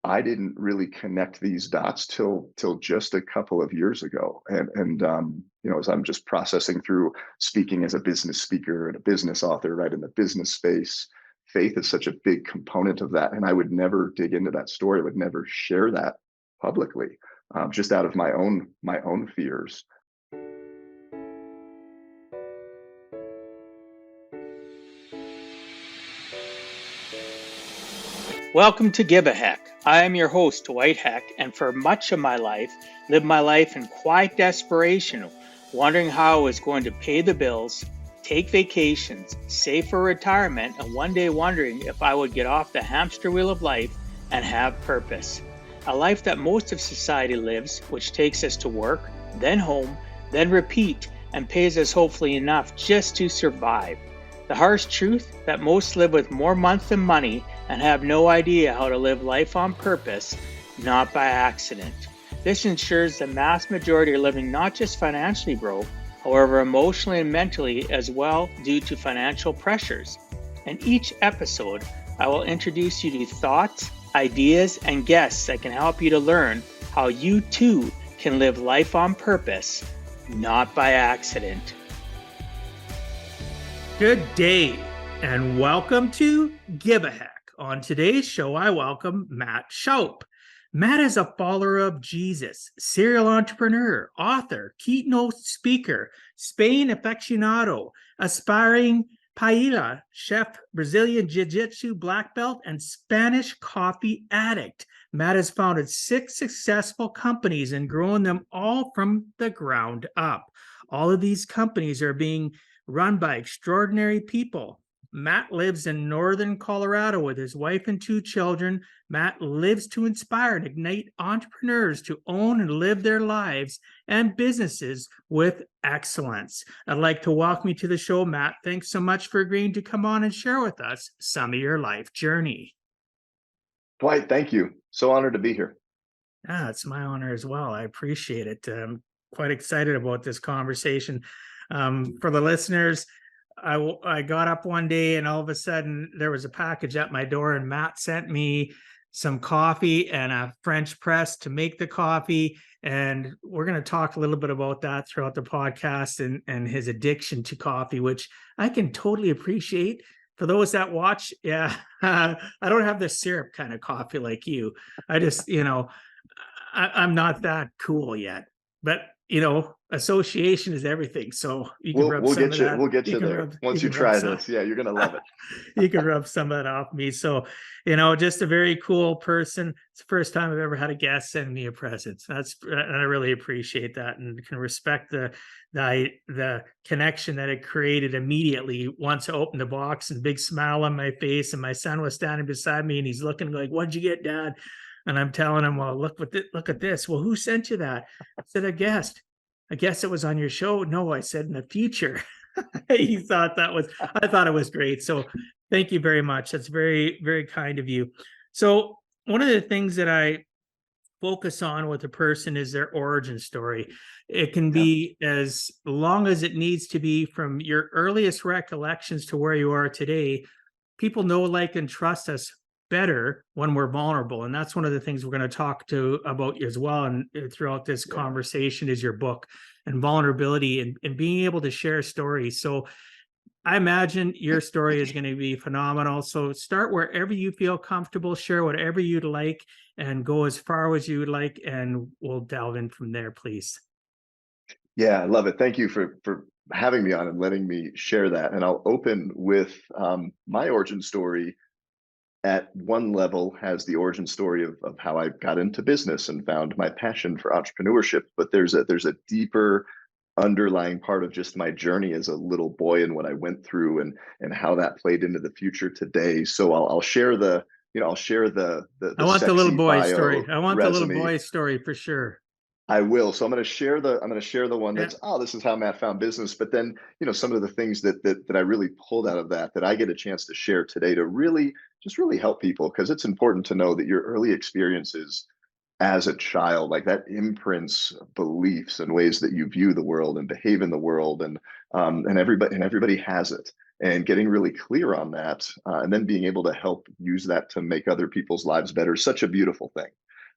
I didn't really connect these dots till just a couple of years ago. And as I'm just processing through speaking as a business speaker and a business author, right, in the business space, faith is such a big component of that. And I would never dig into that story, I would never share that publicly, just out of my own fears. Welcome to Give a Heck. I am your host, Dwight Heck, and for much of my life, lived my life in quiet desperation, wondering how I was going to pay the bills, take vacations, save for retirement, and one day wondering if I would get off the hamster wheel of life and have purpose. A life that most of society lives, which takes us to work, then home, then repeat, and pays us hopefully enough just to survive. The harsh truth that most live with more month than money and have no idea how to live life on purpose, not by accident. This ensures the mass majority are living not just financially broke, however emotionally and mentally as well due to financial pressures. In each episode, I will introduce you to thoughts, ideas, and guests that can help you to learn how you too can live life on purpose, not by accident. Good day, and welcome to Give a Heck. On today's show, I welcome Matt Shoup. Matt is a follower of Jesus, serial entrepreneur, author, keynote speaker, Spain aficionado, aspiring paella chef, Brazilian jiu-jitsu black belt, and Spanish coffee addict. Matt has founded 6 successful companies and grown them all from the ground up. All of these companies are being run by extraordinary people. Matt lives in northern Colorado with his wife and 2 children. Matt lives to inspire and ignite entrepreneurs to own and live their lives and businesses with excellence. I'd like to welcome you to the show, Matt. Thanks so much for agreeing to come on and share with us some of your life journey. Dwight, thank you. So honored to be here. It's my honor as well. I appreciate it. I'm quite excited about this conversation. For the listeners, I got up one day and all of a sudden there was a package at my door, and Matt sent me some coffee and a French press to make the coffee. And we're going to talk a little bit about that throughout the podcast and his addiction to coffee, which I can totally appreciate. For those that watch, I don't have the syrup kind of coffee like you. I just, I'm not that cool yet. But association is everything. So you can rub some of that. We'll get you there once you try this. Yeah, you're gonna love it. You can rub some of that off me. So, just a very cool person. It's the first time I've ever had a guest send me a present. And I really appreciate that, and can respect the connection that it created immediately once I opened the box, and a big smile on my face. And my son was standing beside me, and he's looking like, "What'd you get, Dad?" And I'm telling him, "Well, look at this." "Well, who sent you that?" I said, "A guest." "I guess it was on your show." "No," I said, "in the future." I thought it was great. So thank you very much. That's very, very kind of you. So one of the things that I focus on with a person is their origin story. It can be as long as it needs to be, from your earliest recollections to where you are today. People know, like, and trust us better when we're vulnerable, and that's one of the things we're going to talk about as well. And throughout this conversation is your book and vulnerability and being able to share stories. So I imagine your story is going to be phenomenal. So start wherever you feel comfortable, share whatever you'd like, and go as far as you would like, and we'll delve in from there, please. Yeah, I love it. Thank you for having me on and letting me share that. And I'll open with my origin story. At one level has the origin story of how I got into business and found my passion for entrepreneurship. But there's a deeper underlying part of just my journey as a little boy and what I went through and how that played into the future today. So I'll share the I want the little boy story. I want resume. The little boy story for sure. I will. So I'm going to share the one that's, this is how Matt found business. But then, some of the things that I really pulled out of that I get a chance to share today to really help people, because it's important to know that your early experiences as a child, like, that imprints beliefs and ways that you view the world and behave in the world. And everybody has it. and getting really clear on that, and then being able to help use that to make other people's lives better is such a beautiful thing.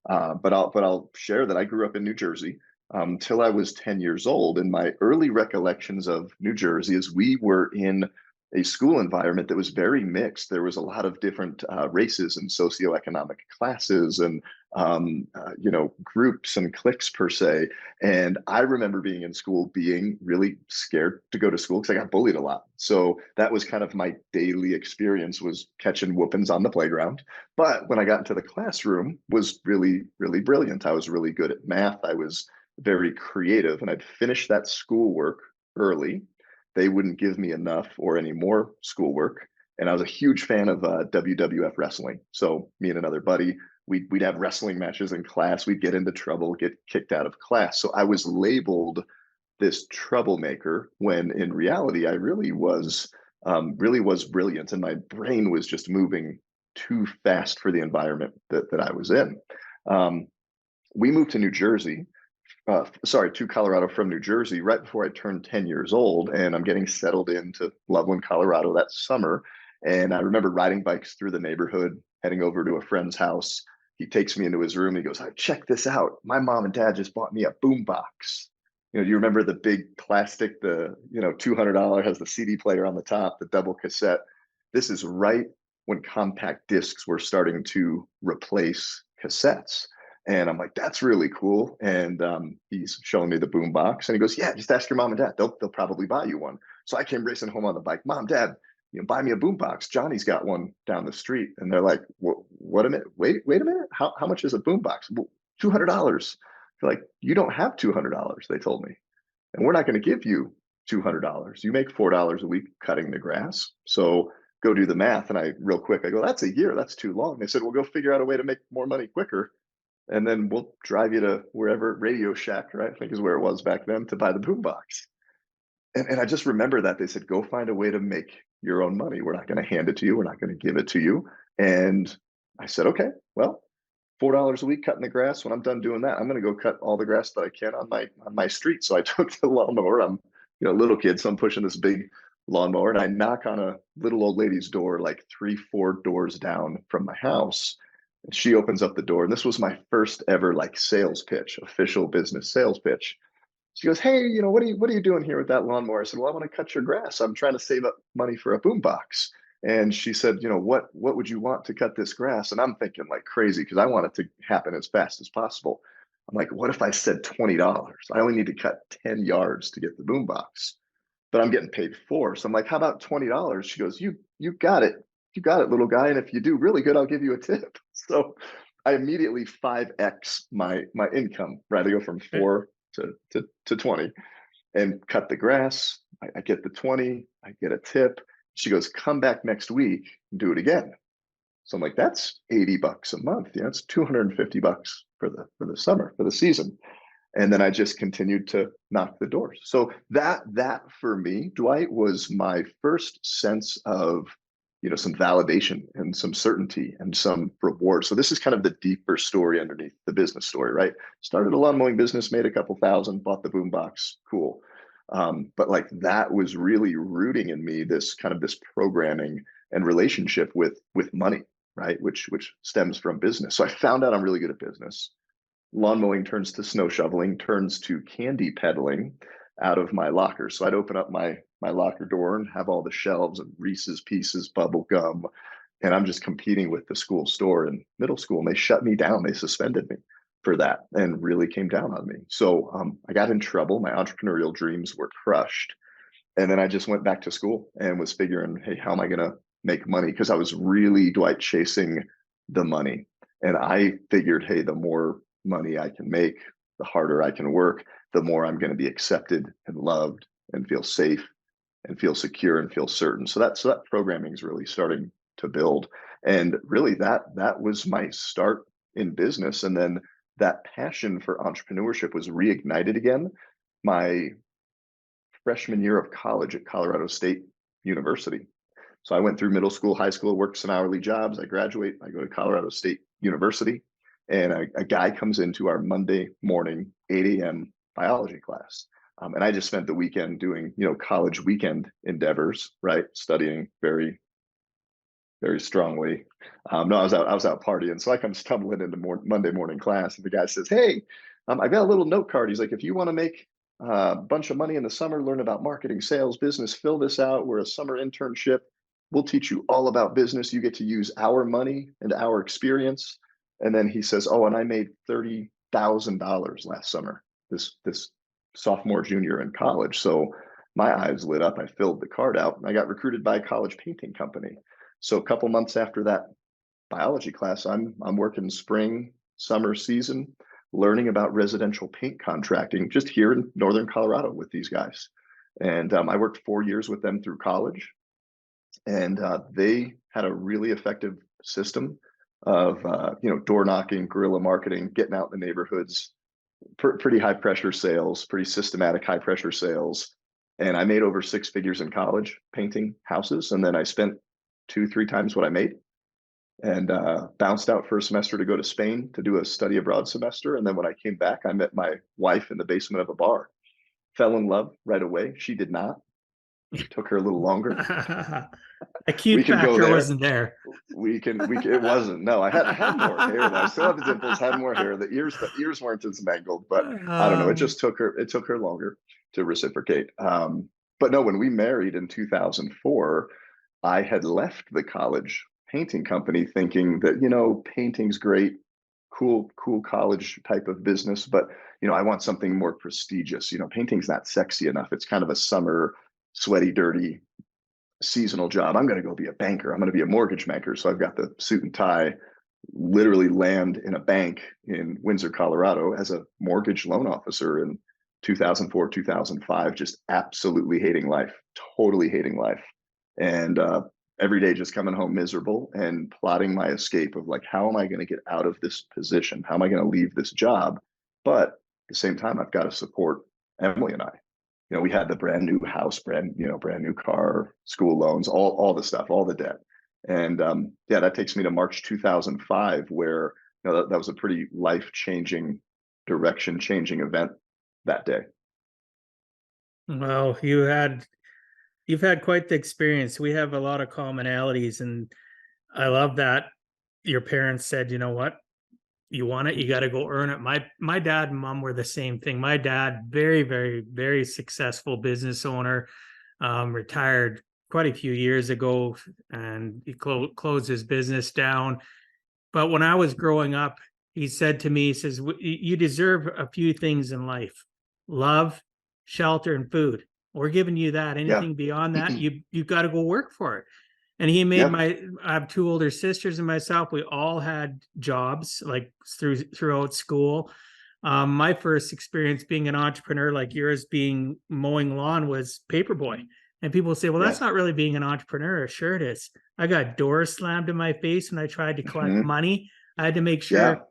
But I'll share that I grew up in New Jersey till I was 10 years old. And my early recollections of New Jersey is we were in a school environment that was very mixed. There was a lot of different races and socioeconomic classes and groups and cliques per se. And I remember being in school being really scared to go to school because I got bullied a lot. So that was kind of my daily experience, was catching whoopings on the playground. But when I got into the classroom, was really, really brilliant. I was really good at math. I was very creative, and I'd finish that schoolwork early. They wouldn't give me enough or any more schoolwork. And I was a huge fan of WWF wrestling. So me and another buddy, we'd have wrestling matches in class. We'd get into trouble, get kicked out of class. So I was labeled this troublemaker when in reality I really was brilliant, and my brain was just moving too fast for the environment that I was in. Um, we moved to New Jersey, to Colorado from New Jersey right before I turned 10 years old, and I'm getting settled into Loveland, Colorado that summer. And I remember riding bikes through the neighborhood, heading over to a friend's house. He takes me into his room. He goes, "I check this out. My mom and dad just bought me a boom box." Do you remember the big plastic, the $200 has the CD player on the top, the double cassette? This is right when compact discs were starting to replace cassettes. And I'm like, "That's really cool." And he's showing me the boom box, and he goes, "Yeah, just ask your mom and dad. They'll probably buy you one." So I came racing home on the bike. "Mom, Dad, buy me a boom box. Johnny's got one down the street." And they're like, "What a minute? Wait a minute. How much is a boom box?" "Well, $200. They're like, "You don't have $200." They told me, "And we're not going to give you $200. You make $4 a week cutting the grass. So go do the math." And I, real quick, I go, "That's a year. That's too long." They said, "Well, go figure out a way to make more money quicker, and then we'll drive you to wherever, Radio Shack," right? I think is where it was back then, "to buy the boombox." And I just remember that they said, "Go find a way to make your own money. We're not going to hand it to you. We're not going to give it to you." And I said, "Okay, well, $4 a week cutting the grass. When I'm done doing that, I'm going to go cut all the grass that I can on my street." So I took the lawnmower. I'm a little kid, so I'm pushing this big lawnmower, and I knock on a little old lady's door, like 3, 4 doors down from my house. And she opens up the door, and this was my first ever like sales pitch, official business sales pitch. She goes, "Hey, what are you doing here with that lawnmower?" I said, "Well, I want to cut your grass. I'm trying to save up money for a boom box." And she said, "What would you want to cut this grass?" And I'm thinking like crazy because I want it to happen as fast as possible. I'm like, "What if I said $20? I only need to cut 10 yards to get the boom box, but I'm getting paid 4." So I'm like, "How about $20?" She goes, "You got it. You got it, little guy. And if you do really good, I'll give you a tip." So I immediately 5x my income, right? I go from Okay. 4 to 20, and cut the grass. I get the 20, I get a tip. She goes, "Come back next week and do it again." So I'm like, "That's $80 a month. Yeah, it's $250 for the summer, for the season." And then I just continued to knock the doors. So that for me, Dwight, was my first sense of some validation and some certainty and some reward. So this is kind of the deeper story underneath the business story, right? Started a lawn mowing business, made a couple thousand, bought the boom box, cool. But like that was really rooting in me this programming and relationship with money, right? Which stems from business. So I found out I'm really good at business. Lawn mowing turns to snow shoveling, turns to candy peddling out of my locker. So I'd open up my locker door and have all the shelves of Reese's Pieces, bubble gum, and I'm just competing with the school store in middle school. And they shut me down. They suspended me for that and really came down on me. So I got in trouble. My entrepreneurial dreams were crushed. And then I just went back to school and was figuring, hey, how am I going to make money? Because I was really, Dwight, chasing the money. And I figured, hey, the more money I can make, the harder I can work, the more I'm going to be accepted and loved and feel safe and feel secure and feel certain. So that programming is really starting to build. And really that was my start in business. And then that passion for entrepreneurship was reignited again my freshman year of college at Colorado State University. So I went through middle school, high school, worked some hourly jobs. I graduate, I go to Colorado State University, and a guy comes into our Monday morning 8 a.m. biology class. And I just spent the weekend doing, college weekend endeavors, right? Studying very, very strongly. No, I was out partying. So I come stumbling into Monday morning class, and the guy says, "Hey, I got a little note card." He's like, "If you want to make a bunch of money in the summer, learn about marketing, sales, business, fill this out. We're a summer internship. We'll teach you all about business. You get to use our money and our experience." And then he says, "Oh, and I made $30,000 last summer, this sophomore, junior in college." So my eyes lit up. I filled the card out, and I got recruited by a college painting company. So a couple months after that biology class, I'm working spring, summer season, learning about residential paint contracting just here in northern Colorado with these guys. And I worked 4 years with them through college, and they had a really effective system of door knocking, guerrilla marketing, getting out in the neighborhoods, pretty high pressure sales, pretty systematic high pressure sales. And I made over six figures in college painting houses, and then I spent 2, 3 times what I made, and bounced out for a semester to go to Spain to do a study abroad semester. And then when I came back, I met my wife in the basement of a bar, fell in love right away. She did not. It took her a little longer. A We cute can go factor there. wasn't there. It wasn't. No, I had more hair though. I still have the dimples, had more hair. The ears weren't as mangled, but I don't know. It Um, just took her longer to reciprocate. But no, when we married in 2004, I had left the college painting company thinking that, painting's great, cool college type of business, but I want something more prestigious. Painting's not sexy enough. It's kind of a summer, sweaty, dirty, seasonal job. I'm going to go be a banker. I'm going to be a mortgage banker. So I've got the suit and tie, literally land in a bank in Windsor, Colorado as a mortgage loan officer in 2004, 2005, just absolutely hating life, totally hating life. And every day just coming home miserable and plotting my escape of like, how am I going to get out of this position? How am I going to leave this job? But at the same time, I've got to support Emily and I. We had the brand new house, brand new car, school loans, all the stuff, all the debt. And yeah, that takes me to March 2005, where that was a pretty life-changing, direction-changing event that day. well, you've had quite the experience. We have a lot of commonalities, and I love that your parents said, "You know what? You want it, you got to go earn it." My dad and mom were the same thing. My dad, very, very, very successful business owner, retired quite a few years ago, and he closed his business down. But when I was growing up, he said to me, he says, "You deserve a few things in life: love, shelter, and food. We're giving you that. Yeah, Anything beyond that, you've got to go work for it." And he made yeah, I have two older sisters and myself. We all had jobs like throughout school. My first experience being an entrepreneur, like yours, being mowing lawn, was paperboy. And people say, "Well, yeah, that's not really being an entrepreneur." Sure, it is. I got doors slammed in my face when I tried to collect hmm, money. I had to make yeah, sure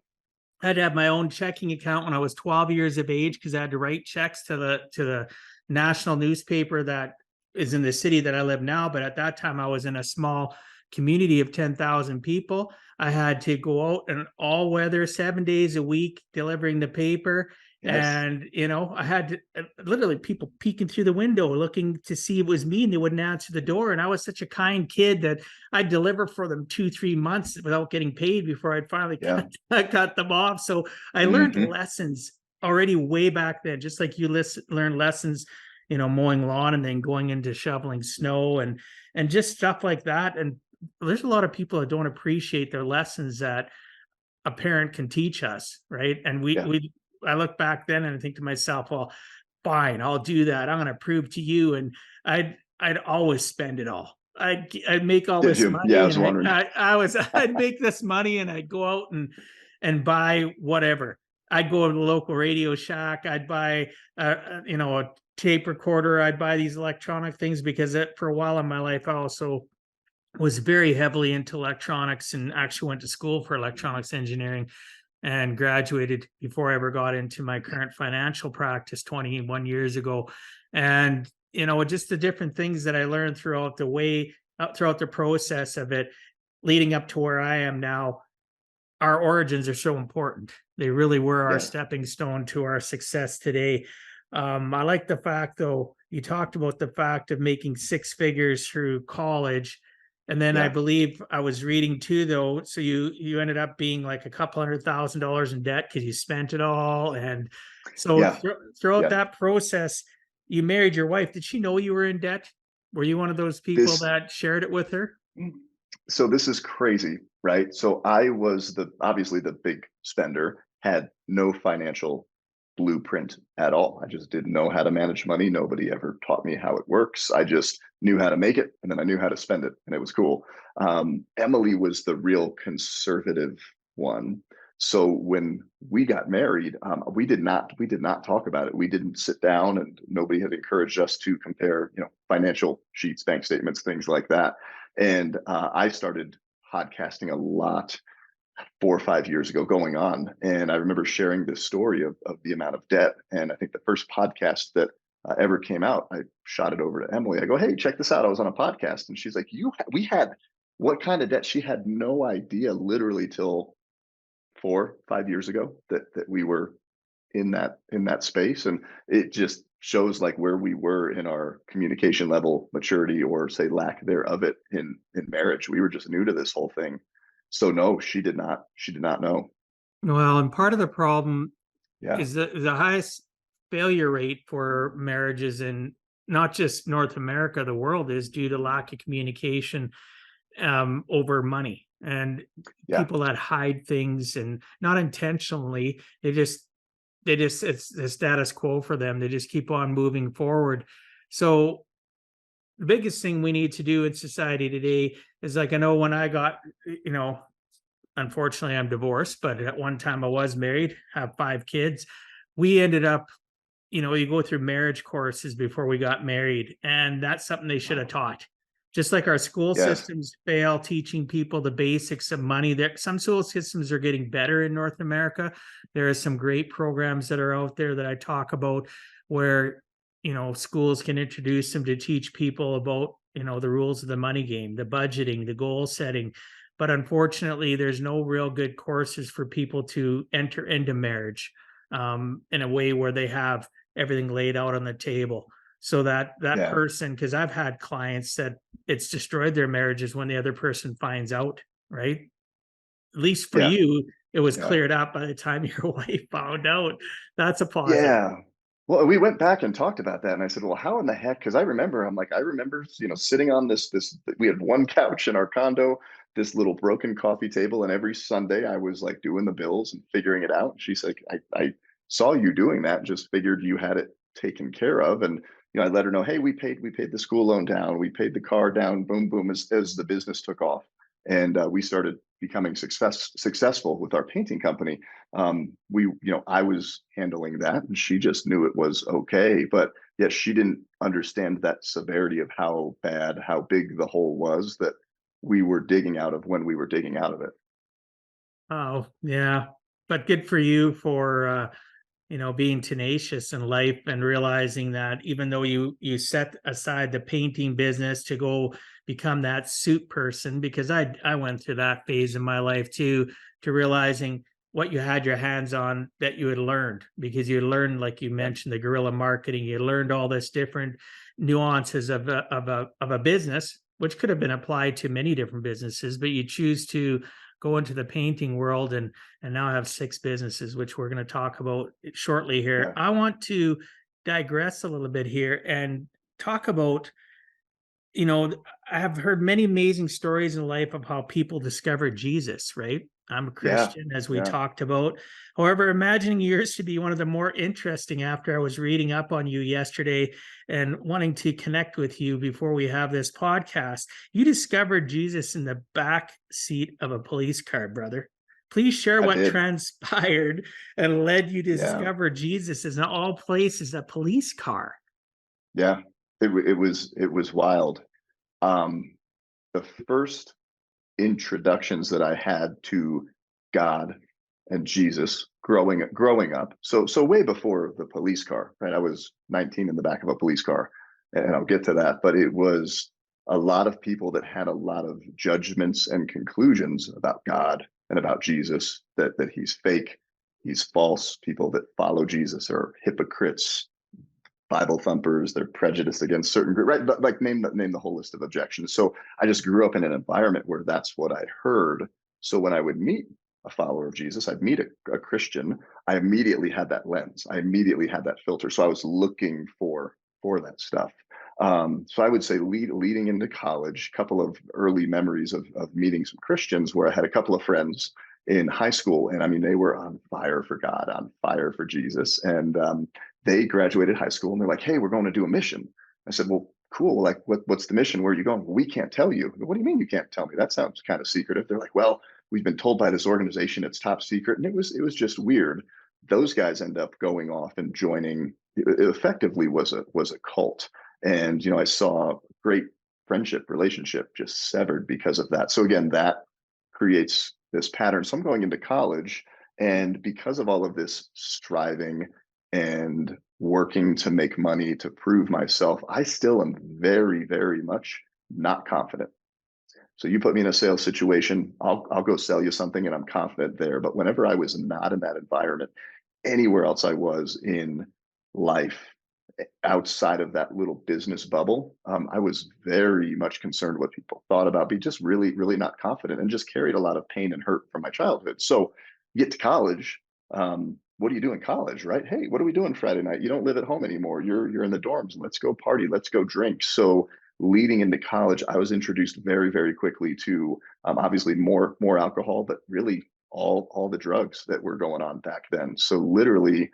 I had to have my own checking account when I was 12 years of age, because I had to write checks to the national newspaper that is in the city that I live now. But at that time, I was in a small community of 10,000 people. I had to go out and all weather 7 days a week delivering the paper. yes, And, I had to, literally people peeking through the window looking to see it was me, and they wouldn't answer the door. And I was such a kind kid that I'd deliver for them 2, 3 months without getting paid before I'd finally yeah, cut them off. So I learned hmm, lessons already way back then, just like you learn lessons, mowing lawn and then going into shoveling snow and just stuff like that. And there's a lot of people that don't appreciate their lessons that a parent can teach us, right? And yeah, I look back then and I think to myself, well, fine, I'll do that. I'm going to prove to you. And I'd always spend it all. I'd make all did this you? Yeah, I money, was and I, wondering. I I was I'd make this money, and I'd go out and buy whatever. I'd go to the local Radio Shack. I'd buy a tape recorder. I'd buy these electronic things because for a while in my life I also was very heavily into electronics, and actually went to school for electronics engineering and graduated before I ever got into my current financial practice 21 years ago. And, just the different things that I learned throughout the process of it, leading up to where I am now. Our origins are so important. They really were our Yeah, stepping stone to our success today. I like the fact, though, you talked about the fact of making six figures through college. And then I Yeah. believe I was reading too, though. So you ended up being like a couple $100,000 in debt because you spent it all. And so Yeah. throughout Yeah. that process, you married your wife. Did she know you were in debt? Were you one of those people This that shared it with her? so this is crazy, right? So I was obviously the big spender, had no financial blueprint at all. I just didn't know how to manage money. Nobody ever taught me how it works. I just knew how to make it, and then I knew how to spend it, and it was cool. Emily was the real conservative one. So when we got married, we did not talk about it. We didn't sit down, and nobody had encouraged us to compare, financial sheets, bank statements, things like that. And I started podcasting a lot 4 or 5 years ago going on. And I remember sharing this story of the amount of debt. And I think the first podcast that ever came out, I shot it over to Emily. I go, hey, check this out. I was on a podcast. And she's like, we had what kind of debt? She had no idea literally till 4 or 5 years ago that we were in that space. And it just shows like where we were in our communication level maturity, or say lack thereof it in marriage. We were just new to this whole thing. So no, she did not know. Well, and part of the problem Yeah. is the highest failure rate for marriages in not just North America, the world, is due to lack of communication over money, and Yeah. people that hide things, and not intentionally, they just it's the status quo for them. They just keep on moving forward. So the biggest thing we need to do in society today is, like, I know when I got, you know, unfortunately I'm divorced, but at one time I was married, have 5 kids. We ended up, you go through marriage courses before we got married, and that's something they should have taught. Just like our school Yes. systems fail teaching people the basics of money, there some school systems are getting better in North America. There are some great programs that are out there that I talk about, where schools can introduce them to teach people about the rules of the money game, the budgeting, the goal setting. But unfortunately, there's no real good courses for people to enter into marriage in a way where they have everything laid out on the table, so that that Yeah. person, because I've had clients that it's destroyed their marriages when the other person finds out, right? At least for Yeah. you, it was Yeah. cleared up by the time your wife found out. That's a positive. Yeah. Well, we went back and talked about that, and I said, "Well, how in the heck?" Because I remember, sitting on this. We had one couch in our condo, this little broken coffee table, and every Sunday I was like doing the bills and figuring it out. She's like, "I saw you doing that, and just figured you had it taken care of." And I let her know, "Hey, we paid the school loan down, we paid the car down, boom, boom," as the business took off, and we started becoming successful with our painting company. I was handling that, and she just knew it was okay. But yes, she didn't understand that severity of how bad, how big the hole was that we were digging out of when we were digging out of it. Oh, yeah. But good for you for being tenacious in life and realizing that even though you set aside the painting business to go become that suit person, because I went through that phase in my life too, to realizing what you had your hands on that you had learned, because you learned, like you Yeah. mentioned, the guerrilla marketing. You learned all this different nuances of a business, which could have been applied to many different businesses, but you choose to go into the painting world, and now I have 6 businesses, which we're going to talk about shortly here. Yeah. I want to digress a little bit here and talk about, I have heard many amazing stories in life of how people discover Jesus, right? I'm a Yeah. Christian, as we Yeah. talked about. However, imagining yours to be one of the more interesting after I was reading up on you yesterday and wanting to connect with you before we have this podcast. You discovered Jesus in the back seat of a police car, brother. Please share I what did. transpired and led you to Yeah. discover Jesus as, in all places, a police car. Yeah. It was wild. Um, the first introductions that I had to God and Jesus growing up. So way before the police car, right? I was 19 in the back of a police car, and I'll get to that. But it was a lot of people that had a lot of judgments and conclusions about God and about Jesus, that he's fake, he's false. People that follow Jesus are hypocrites, Bible thumpers, they're prejudiced against certain group, right? But like name the whole list of objections. So I just grew up in an environment where that's what I heard. So when I would meet a follower of Jesus, I'd meet a Christian, I immediately had that lens. I immediately had that filter. So I was looking for that stuff. So I would say leading into college, a couple of early memories of meeting some Christians where I had a couple of friends in high school. And I mean, they were on fire for God, on fire for Jesus. And they graduated high school and they're like, hey, we're going to do a mission. I said, well, cool. Like, what's the mission? Where are you going? Well, we can't tell you. What do you mean you can't tell me? That sounds kind of secretive. They're like, well, we've been told by this organization it's top secret. And it was just weird. Those guys end up going off and joining. It effectively was a cult. And I saw great friendship relationship just severed because of that. So again, that creates this pattern. So I'm going into college, and because of all of this striving and working to make money to prove myself, I still am very, very much not confident. So you put me in a sales situation, I'll go sell you something and I'm confident there. But whenever I was not in that environment, anywhere else I was in life, outside of that little business bubble, I was very much concerned what people thought about me, just really, really not confident, and just carried a lot of pain and hurt from my childhood. So you get to college. What do you do in college, right? Hey, what are we doing Friday night? You don't live at home anymore. You're in the dorms. Let's go party. Let's go drink. So leading into college, I was introduced very, very quickly to obviously more alcohol, but really all the drugs that were going on back then. So literally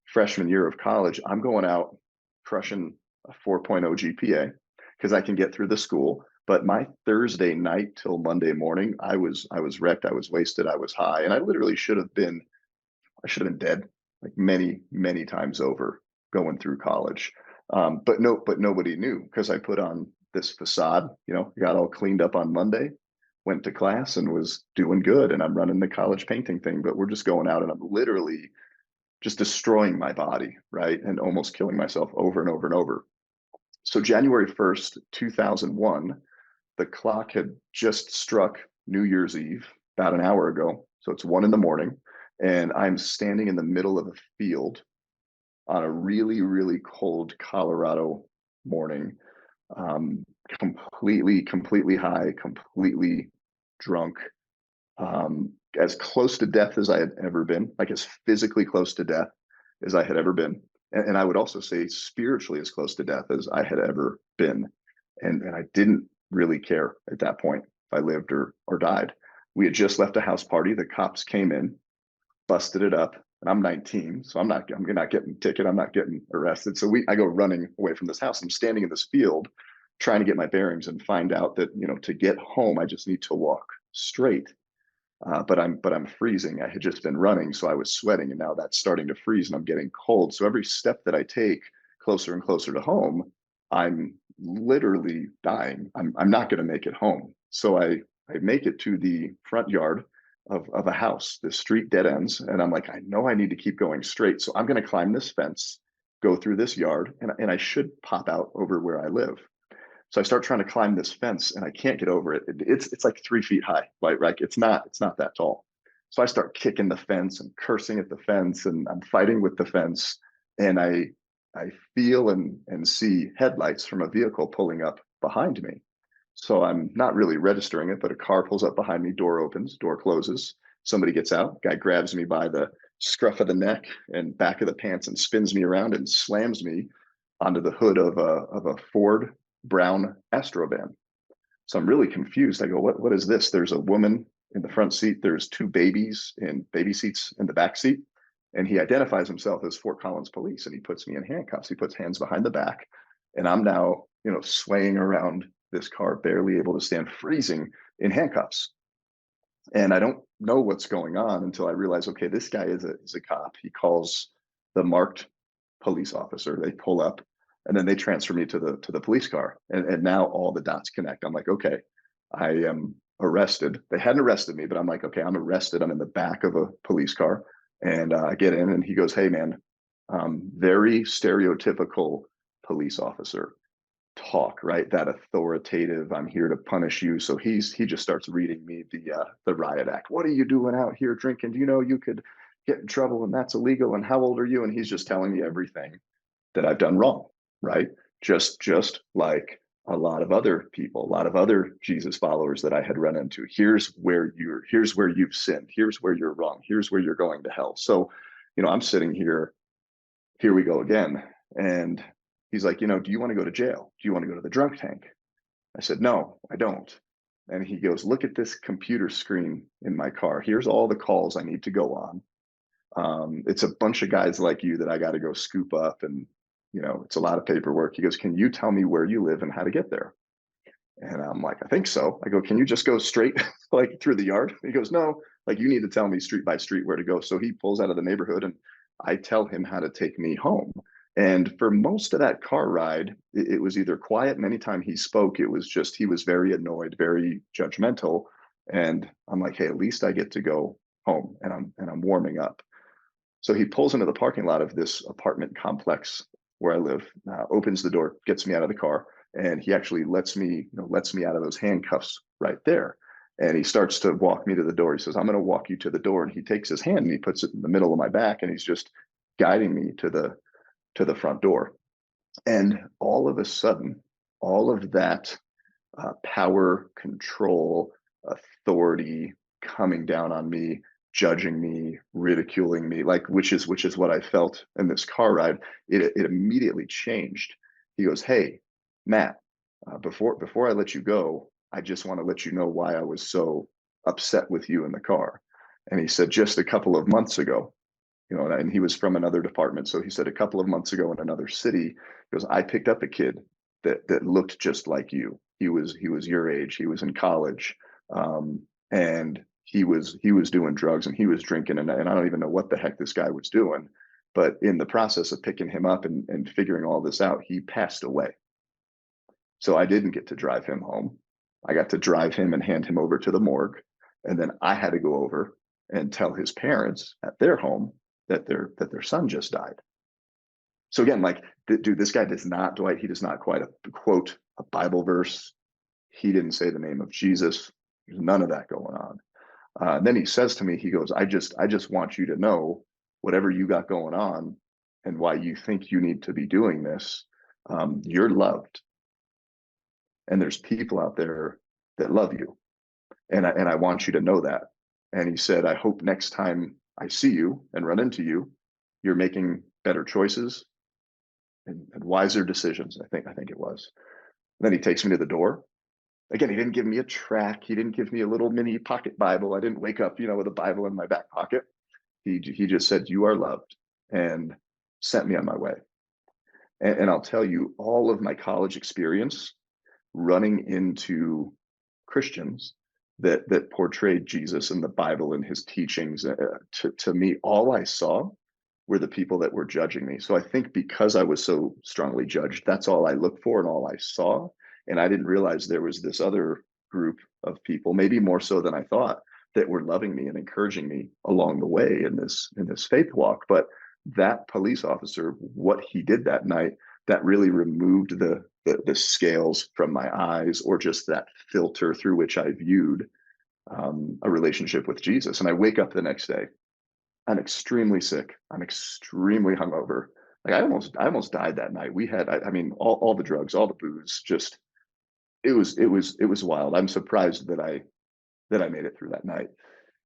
freshman year of college, I'm going out crushing a 4.0 GPA because I can get through the school. But my Thursday night till Monday morning, I was wrecked. I was wasted. I was high, and I literally should have been dead like many times over going through college. But nobody knew because I put on this facade. Got all cleaned up on Monday, went to class, and was doing good. And I'm running the college painting thing, but we're just going out, and I'm literally just destroying my body, right? And almost killing myself over and over and over. So January 1st, 2001, the clock had just struck New Year's Eve about an hour ago. So it's 1 a.m. and I'm standing in the middle of a field on a really, really cold Colorado morning, completely high, completely drunk, as close to death as I had ever been, like as physically close to death as I had ever been. And I would also say spiritually as close to death as I had ever been. And I didn't really care at that point if I lived or died. We had just left a house party. The cops came in, busted it up, and I'm 19, so I'm not getting a ticket. I'm not getting arrested. So I go running away from this house. I'm standing in this field trying to get my bearings and find out that, to get home, I just need to walk straight. But I'm freezing. I had just been running, so I was sweating, and now that's starting to freeze, and I'm getting cold. So every step that I take closer and closer to home, I'm literally dying. I'm not going to make it home. So I make it to the front yard of a house. The street dead ends, and I'm like, I know I need to keep going straight. So I'm going to climb this fence, go through this yard, and I should pop out over where I live. So I start trying to climb this fence and I can't get over it. It's like 3 feet high, right? It's not that tall. So I start kicking the fence and cursing at the fence, and I'm fighting with the fence. And I feel and see headlights from a vehicle pulling up behind me. So I'm not really registering it, but a car pulls up behind me, door opens, door closes. Somebody gets out, guy grabs me by the scruff of the neck and back of the pants and spins me around and slams me onto the hood of a Ford brown Astro van. So I'm really confused. I go, what is this? There's a woman in the front seat. There's two babies in baby seats in the back seat. And he identifies himself as Fort Collins police, and he puts me in handcuffs. He puts hands behind the back, and I'm now, swaying around this car, barely able to stand, freezing in handcuffs. And I don't know what's going on until I realize, okay, this guy is a cop. He calls the marked police officer. They pull up, and then they transfer me to the police car. And now all the dots connect. I'm like, okay, I am arrested. They hadn't arrested me, but I'm like, okay, I'm arrested. I'm in the back of a police car, and I get in, and he goes, hey man, very stereotypical police officer talk, right? That authoritative, I'm here to punish you. So he just starts reading me the riot act. What are you doing out here drinking? Do you know you could get in trouble and that's illegal? And how old are you? And he's just telling me everything that I've done wrong, right? Just like a lot of other people, a lot of other Jesus followers that I had run into. Here's where you've sinned. Here's where you're wrong. Here's where you're going to hell. So, I'm sitting here we go again. And he's like, do you want to go to jail? Do you want to go to the drunk tank? I said, no, I don't. And he goes, look at this computer screen in my car. Here's all the calls I need to go on. It's a bunch of guys like you that I got to go scoop up, and it's a lot of paperwork. He goes, can you tell me where you live and how to get there? And I'm like, I think so. I go, can you just go straight like through the yard? He goes, no, like you need to tell me street by street where to go. So he pulls out of the neighborhood and I tell him how to take me home. And for most of that car ride, it was either quiet, and anytime he spoke, it was just, he was very annoyed, very judgmental. And I'm like, hey, at least I get to go home, and I'm warming up. So he pulls into the parking lot of this apartment complex where I live, opens the door, gets me out of the car, and he actually lets me out of those handcuffs right there. And he starts to walk me to the door. He says, I'm going to walk you to the door. And he takes his hand and he puts it in the middle of my back, and he's just guiding me to the front door. And all of a sudden, all of that power, control, authority coming down on me, judging me, ridiculing me, like which is what I felt in this car ride. It immediately changed. He goes, hey, Matt, before I let you go, I just want to let you know why I was so upset with you in the car. And he said, just a couple of months ago, and he was from another department. So he said, a couple of months ago in another city, he goes, I picked up a kid that looked just like you. He was your age. He was in college, and he was doing drugs and he was drinking, and I don't even know what the heck this guy was doing. But in the process of picking him up and figuring all this out, he passed away. So I didn't get to drive him home. I got to drive him and hand him over to the morgue, and then I had to go over and tell his parents at their home that their son just died. So again, like, dude, this guy does not, Dwight, he does not quite quote a Bible verse. He didn't say the name of Jesus. There's none of that going on. Then he says to me, he goes, I just want you to know, whatever you got going on and why you think you need to be doing this, you're loved. And there's people out there that love you. And I want you to know that. And he said, I hope next time I see you and run into you, you're making better choices and wiser decisions. I think it was. And then he takes me to the door. Again, he didn't give me a track. He didn't give me a little mini pocket Bible. I didn't wake up, with a Bible in my back pocket. He just said, you are loved, and sent me on my way. And I'll tell you, all of my college experience running into Christians that portrayed Jesus and the Bible and his teachings, to me, all I saw were the people that were judging me. So I think because I was so strongly judged, that's all I looked for and all I saw. And I didn't realize there was this other group of people, maybe more so than I thought, that were loving me and encouraging me along the way in this faith walk. But that police officer, what he did that night, that really removed the scales from my eyes, or just that filter through which I viewed a relationship with Jesus. And I wake up the next day, I'm extremely sick. I'm extremely hungover. Like I almost died that night. We had, I mean, all the drugs, all the booze, just, it was wild. I'm surprised that I made it through that night.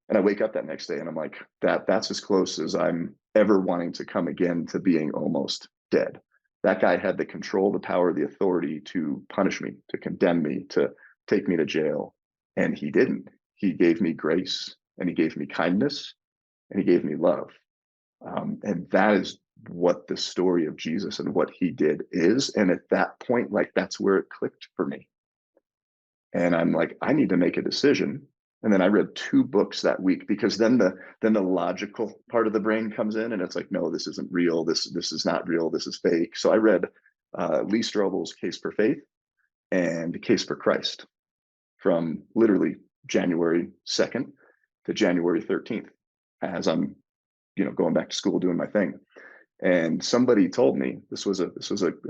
And I wake up that next day and I'm like, that's as close as I'm ever wanting to come again to being almost dead. That guy had the control, the power, the authority to punish me, to condemn me, to take me to jail. And he didn't. He gave me grace, and he gave me kindness, and he gave me love. And that is what the story of Jesus and what he did is. And at that point, like, that's where it clicked for me. And I'm like, I need to make a decision. And then I read 2 books that week, because then the logical part of the brain comes in and it's like, no, this isn't real. This is not real. This is fake. So I read Lee Strobel's Case for Faith and Case for Christ from literally January 2nd to January 13th, as I'm, going back to school, doing my thing. And somebody told me, this was a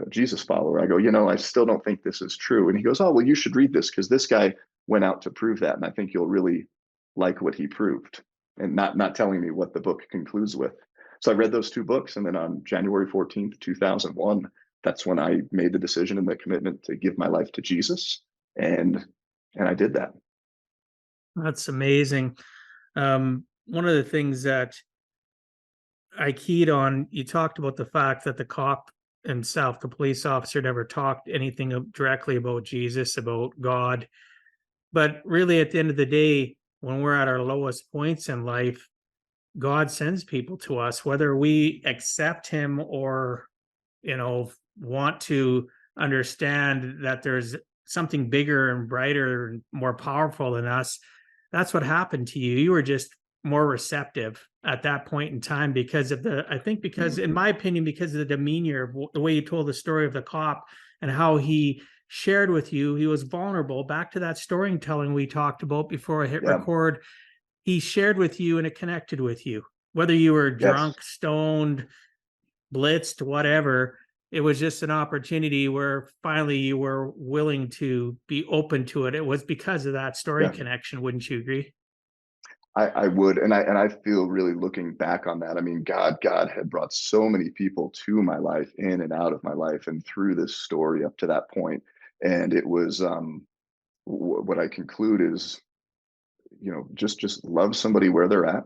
Jesus follower. I go, I still don't think this is true. And he goes, oh, well, you should read this, because this guy went out to prove that. And I think you'll really like what he proved. And not telling me what the book concludes with. So I read those two books, and then on January 14th, 2001, that's when I made the decision and the commitment to give my life to Jesus, and I did that. That's amazing. One of the things that I keyed on, you talked about the fact that the cop himself, the police officer, never talked anything directly about Jesus, about God. But really, at the end of the day, when we're at our lowest points in life, God sends people to us, whether we accept him or, want to understand that there's something bigger and brighter and more powerful than us. That's what happened to you. You were just more receptive at that point in time because of I think because, in my opinion, because of the demeanor of the way you told the story of the cop and how he shared with you. He was vulnerable. Back to that storytelling we talked about before I hit Yeah. record. He shared with you and it connected with you, whether you were Yes. drunk, stoned, blitzed, whatever. It was just an opportunity where finally you were willing to be open to it. It was because of that story Yeah. connection. Wouldn't you agree? I would, and I feel, really looking back on that, I mean, God had brought so many people to my life, in and out of my life, and through this story up to that point. And it was, what I conclude is, just love somebody where they're at,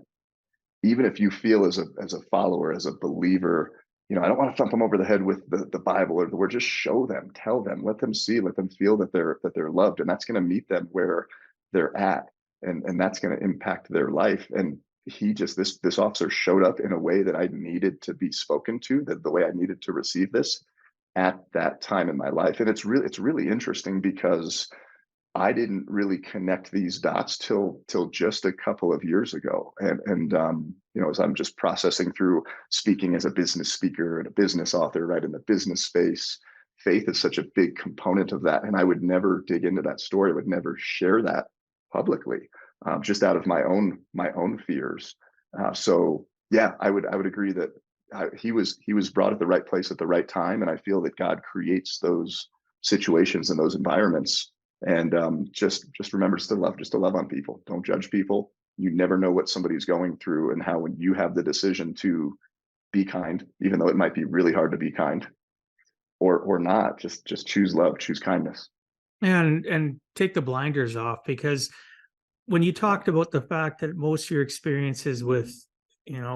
even if you feel as a follower, as a believer, I don't want to thump them over the head with the Bible or the word. Just show them, tell them, let them see, let them feel that they're loved, and that's going to meet them where they're at, and that's going to impact their life. And this officer showed up in a way that I needed to be spoken to, the way I needed to receive this at that time in my life. And it's really interesting because I didn't really connect these dots till just a couple of years ago. And as I'm just processing through speaking as a business speaker and a business author, right, in the business space, faith is such a big component of that. And I would never dig into that story. I would never share that publicly, just out of my own fears. So yeah, I would agree that he was brought at the right place at the right time. And I feel that God creates those situations and those environments. And just remember, just to love on people. Don't judge people. You never know what somebody's going through, and how, when you have the decision to be kind, even though it might be really hard to be kind, or not, just choose love, choose kindness. And take the blinders off, because when you Yeah. talked about the fact that most of your experiences with,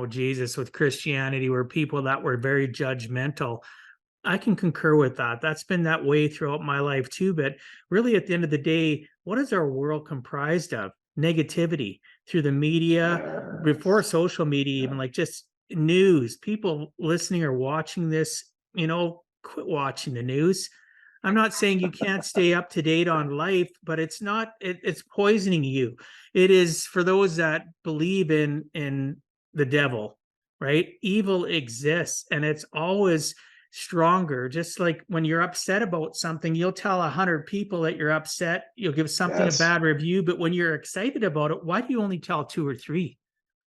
Jesus, with Christianity, were people that were very judgmental, I can concur with that. That's been that way throughout my life too. But really, at the end of the day, what is our world comprised of? Negativity through the media, before Yes. social media, Yeah. even like just news. People listening or watching this, quit watching the news. I'm not saying you can't stay up to date on life, but it's not. It's poisoning you. It is for those that believe in the devil, right? Evil exists, and it's always stronger. Just like when you're upset about something, you'll tell 100 people that you're upset. You'll give something a Yes. bad review, but when you're excited about it, why do you only tell two or three?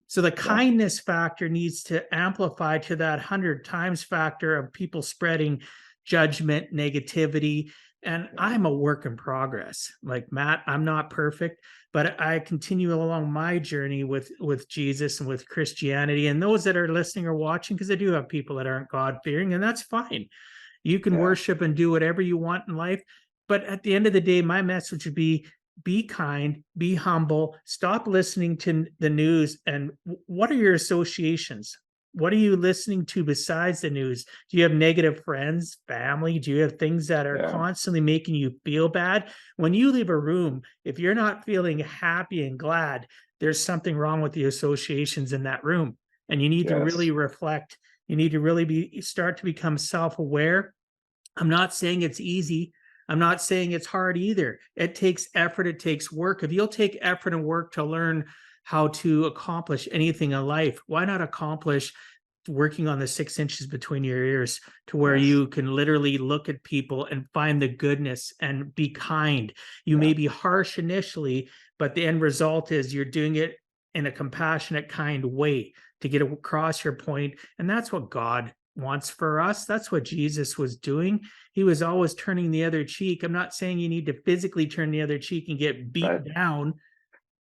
So the Yeah. kindness factor needs to amplify to that 100 times factor of people spreading judgment, negativity. And Yeah. I'm a work in progress. Like Matt, I'm not perfect, but I continue along my journey with Jesus and with Christianity. And those that are listening or watching, because I do have people that aren't God fearing, and that's fine. You can Yeah. worship and do whatever you want in life. But at the end of the day, my message would be kind, be humble, stop listening to the news. And what are your associations? What are you listening to besides the news? Do you have negative friends, family? Do you have things that are Yeah. constantly making you feel bad? When you leave a room, if you're not feeling happy and glad, there's something wrong with the associations in that room. And you need to really Yes. reflect. You need to really start to become self-aware. I'm not saying it's easy. I'm not saying it's hard either. It takes effort. It takes work. If you'll take effort and work to learn how to accomplish anything in life, why not accomplish working on the 6 inches between your ears, to where Yes. you can literally look at people and find the goodness and be kind? You Yeah. may be harsh initially, but the end result is you're doing it in a compassionate, kind way to get across your point. And that's what God wants for us. That's what Jesus was doing. He was always turning the other cheek. I'm not saying you need to physically turn the other cheek and get Right. beat down,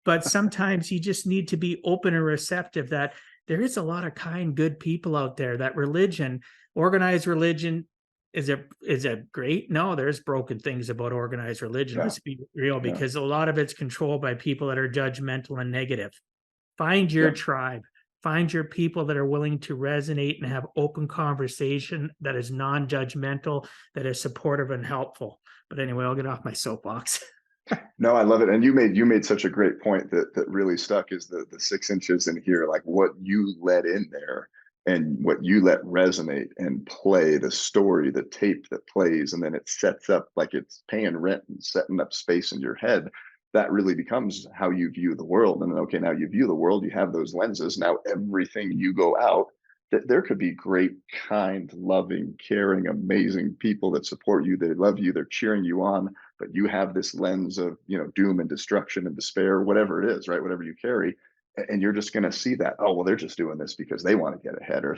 but sometimes you just need to be open and receptive that there is a lot of kind, good people out there. That religion, organized religion, is it great? No, there's broken things about organized religion. Yeah. Let's be real, Yeah. because a lot of it's controlled by people that are judgmental and negative. Find your Yeah. tribe. Find your people that are willing to resonate and have open conversation that is non-judgmental, that is supportive and helpful. But anyway, I'll get off my soapbox. No, I love it. And you made such a great point that really stuck is the 6 inches in here, like what you let in there and what you let resonate and play, the story, the tape that plays, and then it sets up like it's paying rent and setting up space in your head. That really becomes how you view the world. And then, okay, now you view the world, you have those lenses. Now everything you go out, that there could be great, kind, loving, caring, amazing people that support you, they love you, they're cheering you on, but you have this lens of, doom and destruction and despair, whatever it is, right? Whatever you carry. And you're just going to see that, oh, well, they're just doing this because they want to get ahead. Or,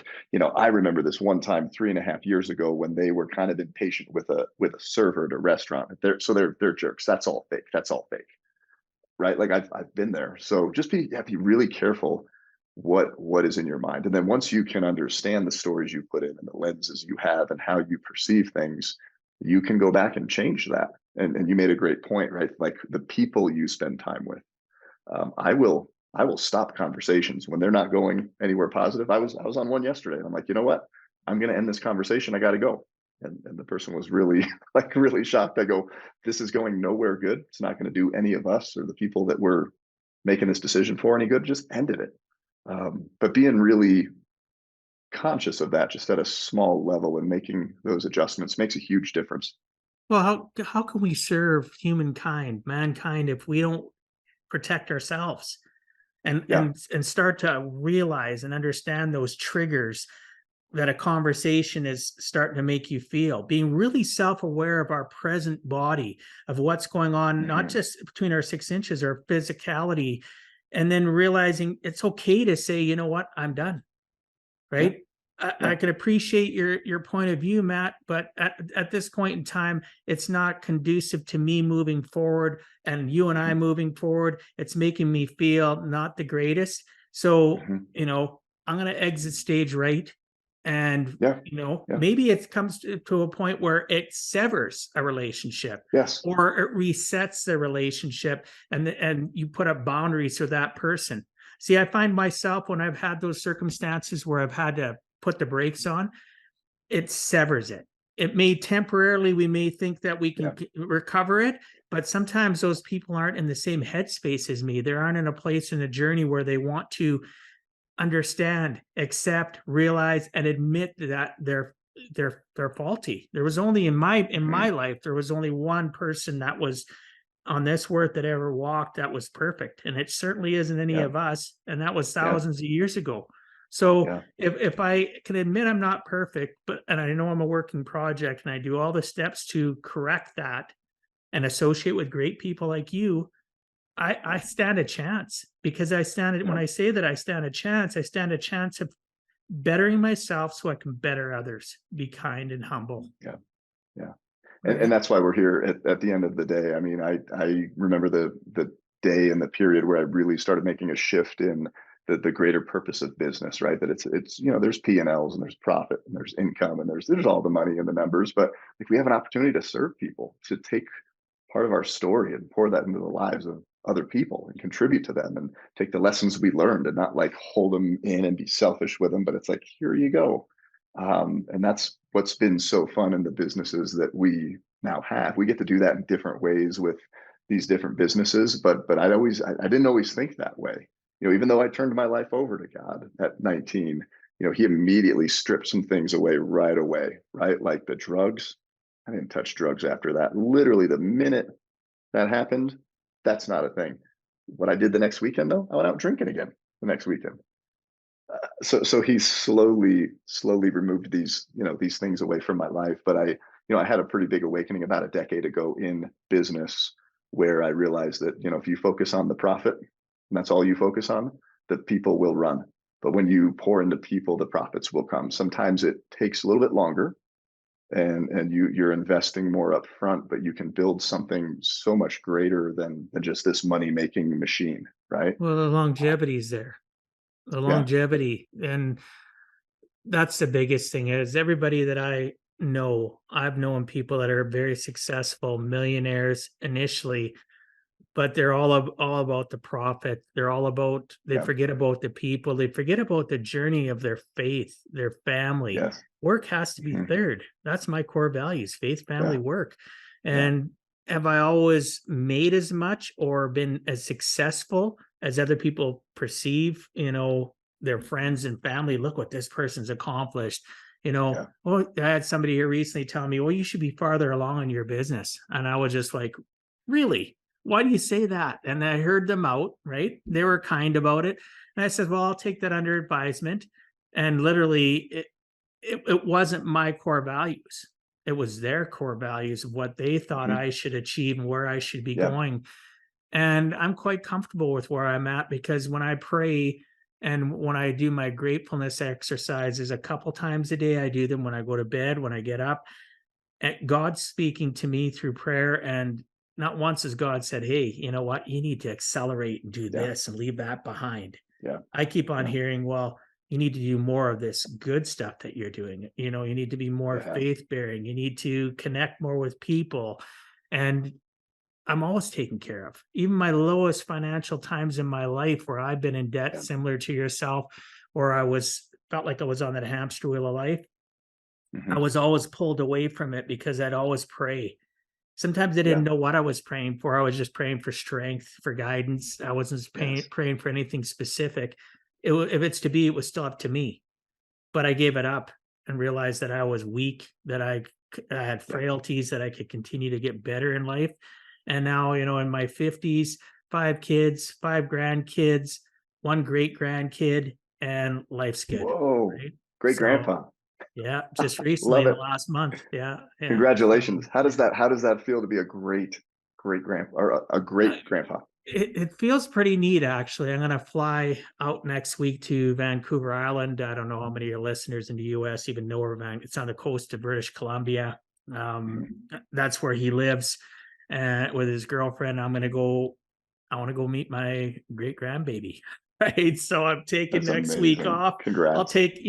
I remember this one time 3.5 years ago when they were kind of impatient with a server at a restaurant. They're jerks. That's all fake. That's all fake. Right. Like I've been there. So just be really careful what is in your mind. And then once you can understand the stories you put in and the lenses you have and how you perceive things, you can go back and change that. And you made a great point, right? Like the people you spend time with. I will stop conversations when they're not going anywhere positive. I was on one yesterday and I'm like, you know what? I'm going to end this conversation. I got to go. And the person was really like really shocked. I go, this is going nowhere good. It's not going to do any of us or the people that we're making this decision for any good. Just ended it. But being really conscious of that just at a small level and making those adjustments makes a huge difference. Well, how can we serve humankind, mankind, if we don't protect ourselves and Yeah. start to realize and understand those triggers that a conversation is starting to make you feel? Being really self-aware of our present body, of what's going on, not Hmm. just between our 6 inches, our physicality, and then realizing it's okay to say, you know what, I'm done. Yeah. Right. I Yeah. can appreciate your point of view, Matt, but at this point in time, it's not conducive to me moving forward and you and I Hmm. moving forward. It's making me feel not the greatest. So, Hmm. I'm going to exit stage right. And, Yeah. Yeah. maybe it comes to a point where it severs a relationship Yes. or it resets the relationship, and you put up boundaries for that person. See, I find myself when I've had those circumstances where I've had to put the brakes on, it severs it. It may temporarily, we may think that we Yeah. can recover it, but sometimes those people aren't in the same headspace as me. They aren't in a place in the journey where they want to understand, accept, realize, and admit that they're faulty. There was only in my Hmm. life, there was only one person that was on this earth that ever walked that was perfect, and it certainly isn't any Yeah. of us, and that was Yeah. thousands of years ago. So Yeah. if I can admit I'm not perfect, but and I know I'm a working project, and I do all the steps to correct that and associate with great people like you, I stand a chance, because when Yeah. I say that I stand a chance of bettering myself so I can better others, be kind and humble. Yeah. Yeah. And Right. that's why we're here at the end of the day. I mean, I remember the day and the period where I really started making a shift in the greater purpose of business, right? That it's there's P&Ls and there's profit and there's income and there's all the money and the numbers, but if we have an opportunity to serve people, to take part of our story and pour that into the lives of other people and contribute to them and take the lessons we learned and not like hold them in and be selfish with them, but it's like, here you go. And that's what's been so fun in the businesses that we now have. We get to do that in different ways with these different businesses, but I didn't always think that way. Even though I turned my life over to God at 19, he immediately stripped some things right away, right? Like the drugs. I didn't touch drugs after that. Literally, the minute that happened, that's not a thing. What I did the next weekend, though, I went out drinking again the next weekend. So he slowly removed these things away from my life. But I had a pretty big awakening about a decade ago in business where I realized that if you focus on the profit and that's all you focus on, the people will run. But when you pour into people, the profits will come. Sometimes it takes a little bit longer, and you're investing more upfront, but you can build something so much greater than just this money making machine, right? Well, the longevity is there. the Yeah. longevity. And that's the biggest thing is everybody that I know, I've known people that are very successful millionaires initially, but they're all about the profit. They're all about, they Yeah. forget about the people. They forget about the journey of their faith, their family. Yes. Work has to be Hmm. third. That's my core values, faith, family, Yeah. work. Yeah. And have I always made as much or been as successful as other people perceive, their friends and family? Look what this person's accomplished. Yeah. Well, I had somebody here recently tell me, well, you should be farther along in your business. And I was just like, really? Why do you say that? And I heard them out, right? They were kind about it. And I said, well, I'll take that under advisement. And literally, it wasn't my core values. It was their core values of what they thought Hmm. I should achieve and where I should be Yeah. going. And I'm quite comfortable with where I'm at because when I pray and when I do my gratefulness exercises a couple times a day, I do them when I go to bed, when I get up, and God's speaking to me through prayer. And not once has God said, hey, you know what? You need to accelerate and do Yeah. this and leave that behind. Yeah. I keep on Yeah. hearing, well, you need to do more of this good stuff that you're doing. You need to be more Yeah. faith bearing. You need to connect more with people. And I'm always taken care of. Even my lowest financial times in my life where I've been in debt, Yeah. similar to yourself, or felt like I was on that hamster wheel of life. I Hmm. was always pulled away from it because I'd always pray. Sometimes I didn't Yeah. know what I was praying for. I was just praying for strength, for guidance. I wasn't Yes. praying for anything specific. If it's to be, it was still up to me. But I gave it up and realized that I was weak, that I had Yeah. frailties, that I could continue to get better in life. And now, in my 50s, 5 kids, 5 grandkids, one great grandkid, and life's good. Whoa. Right. Great So, grandpa. yeah, just recently Love in the it. last month. Yeah. Yeah. So, Congratulations. How does that feel to be a great grandpa or a uh, great grandpa? it feels pretty neat, actually. I'm going to fly out next week to Vancouver Island. I don't know how many of your listeners in the US even know where it's on the coast of British Columbia. Mhm. That's where he lives with his girlfriend. I want to go meet my great grandbaby. Right. So I'm taking That's next week amazing. off. I'll Congrats. take,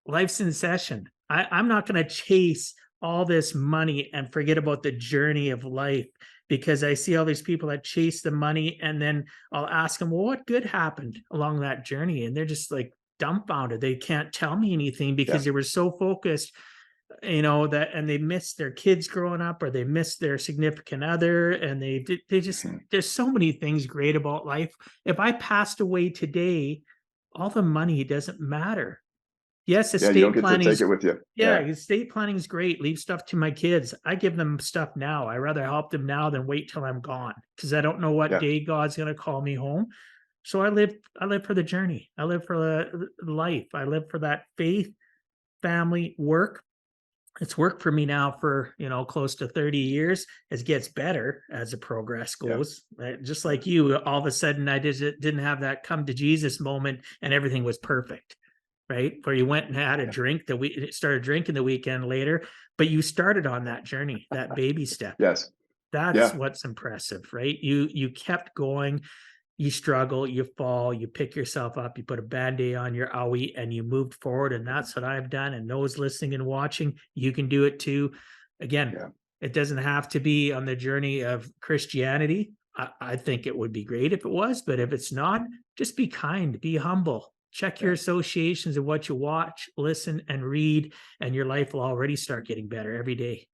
life's in session. I'm not going to chase all this money and forget about the journey of life because I see all these people that chase the money and then I'll ask them, well, what good happened along that journey? And they're just like dumbfounded. They can't tell me anything because Yeah. they were so focused, that, and they missed their kids growing up or they missed their significant other. And they just, Mhm. there's so many things great about life. If I passed away today, all the money doesn't matter. Yes, Yeah. You don't estate get to take it planning's with you. yeah, Yeah. estate planning's great. Leave stuff to my kids. I give them stuff now. I rather help them now than wait till I'm gone because I don't know what Yeah. day God's gonna call me home. So I live for the journey. I live for the life. I live for that faith, family, work. It's worked for me now for, close to 30 years. It gets better as the progress Yeah. goes. Just Yeah. like you, all of a sudden I didn't have that come to Jesus moment and everything was perfect, right? Where you went and had a Yeah. drink started drinking the weekend later, but you started on that journey, that baby step. Yes. That's Yeah. what's impressive, right? You kept going, you struggle, you fall, you pick yourself up, you put a band-aid on your owie and you moved forward. And that's what I've done. And those listening and watching, you can do it too. Again, Yeah. it doesn't have to be on the journey of Christianity. I think it would be great if it was, but if it's not, just be kind, be humble. Check your Yeah. associations of what you watch, listen, and read, and your life will already start getting better every day.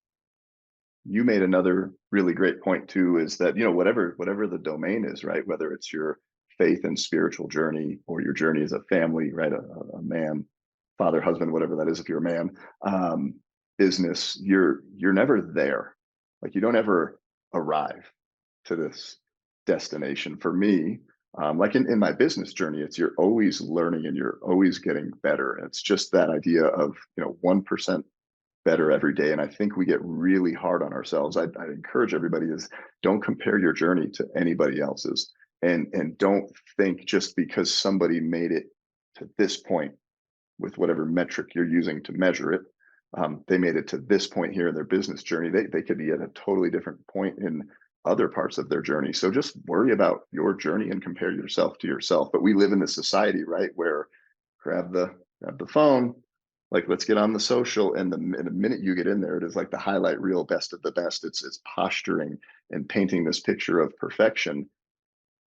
You made another really great point too, is that, whatever the domain is, right? Whether it's your faith and spiritual journey or your journey as a family, right? A man, father, husband, whatever that is, if you're a man, um, business, you're never there. Like you don't ever arrive to this destination. For me, like in my business journey, it's you're always learning and you're always getting better. It's just that idea of 1% better every day. And I think we get really hard on ourselves. I'd encourage everybody is don't compare your journey to anybody else's, and don't think just because somebody made it to this point with whatever metric you're using to measure it. They made it to this point here in their business journey. They could be at a totally different point in other parts of their journey. So just worry about your journey and compare yourself to yourself. But we live in this society, right, where grab the phone, like let's get on the social, and the minute you get in there, it is like the highlight reel, best of the best. It's posturing and painting this picture of perfection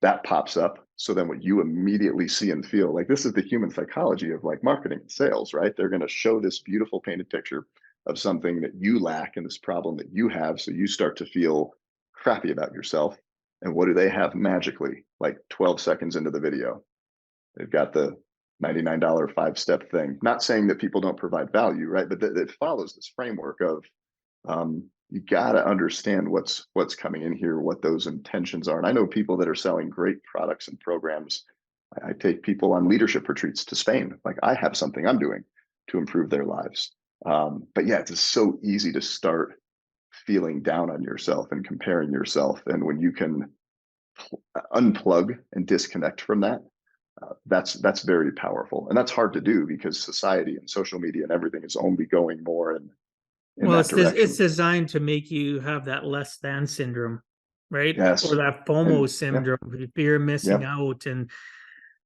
that pops up. So then what you immediately see and feel, like this is the human psychology of like marketing and sales, right? They're going to show this beautiful painted picture of something that you lack and this problem that you have. So you start to feel crappy about yourself. And what do they have magically? Like 12 seconds into the video, they've got the $99 5-step thing. Not saying that people don't provide value, right? But it follows this framework of you got to understand what's coming in here, what those intentions are. And I know people that are selling great products and programs. I take people on leadership retreats to Spain. Like I have something I'm doing to improve their lives. But yeah, it's just so easy to start feeling down on yourself and comparing yourself. And when you can unplug and disconnect from that, that's very powerful. And that's hard to do because society and social media and everything is only going more in Well, that it's direction. designed to make you have that less than syndrome, right? Or Yes. that FOMO And yeah, syndrome, fear of missing yeah, out. And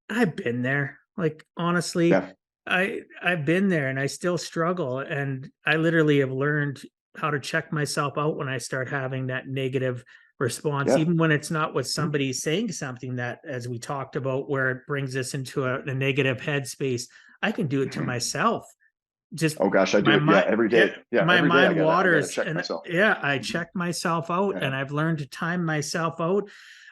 I've been there. Like honestly, yeah, I've been there and I still struggle. And I literally have learned how to check myself out when I start having that negative response, yeah. even when it's not with Mhm. somebody saying something that, as we talked about, where it brings us into a negative headspace. I can do it to Mhm. myself. Just Oh gosh, I do my it. Yeah, mind, every yeah, day. Yeah, my every day mind I gotta waters, check and myself. yeah, I Mhm. check myself out, Yeah. and I've learned to time myself out,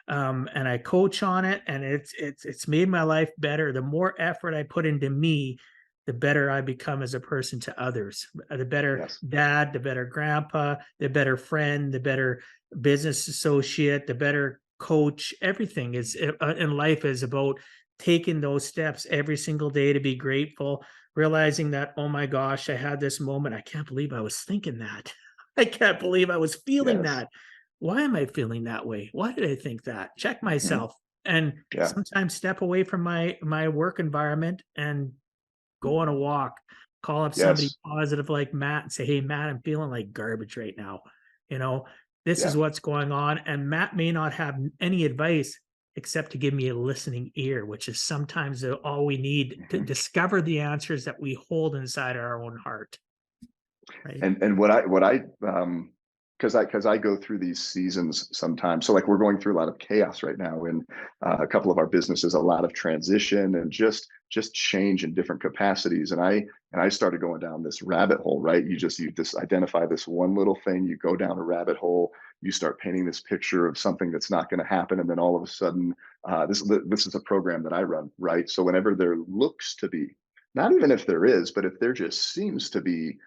and I coach on it, and it's made my life better. The more effort I put into me, the better I become as a person to others. The better Yes. dad, the better grandpa, the better friend, the better business associate, the better coach. Everything is in life is about taking those steps every single day to be grateful, realizing that, oh my gosh, I had this moment. I can't believe I was thinking that. I can't believe I was feeling Yes. that. Why am I feeling that way? Why did I think that? Check Mhm. myself and Yeah. sometimes step away from my work environment and go on a walk, call up somebody Yes. positive like Matt and say, "Hey Matt, I'm feeling like garbage right now. You know, this is Yeah. what's going on." And Matt may not have any advice except to give me a listening ear, which is sometimes all we need to Mhm. discover the answers that we hold inside our own heart, right? And what I because I go through these seasons sometimes. So like we're going through a lot of chaos right now in a couple of our businesses, a lot of transition and just change in different capacities. And I started going down this rabbit hole, right? You just identify this one little thing, you go down a rabbit hole, you start painting this picture of something that's not going to happen, and then all of a sudden, this is a program that I run, right? So whenever there looks to be, not even if there is, but if there just seems to be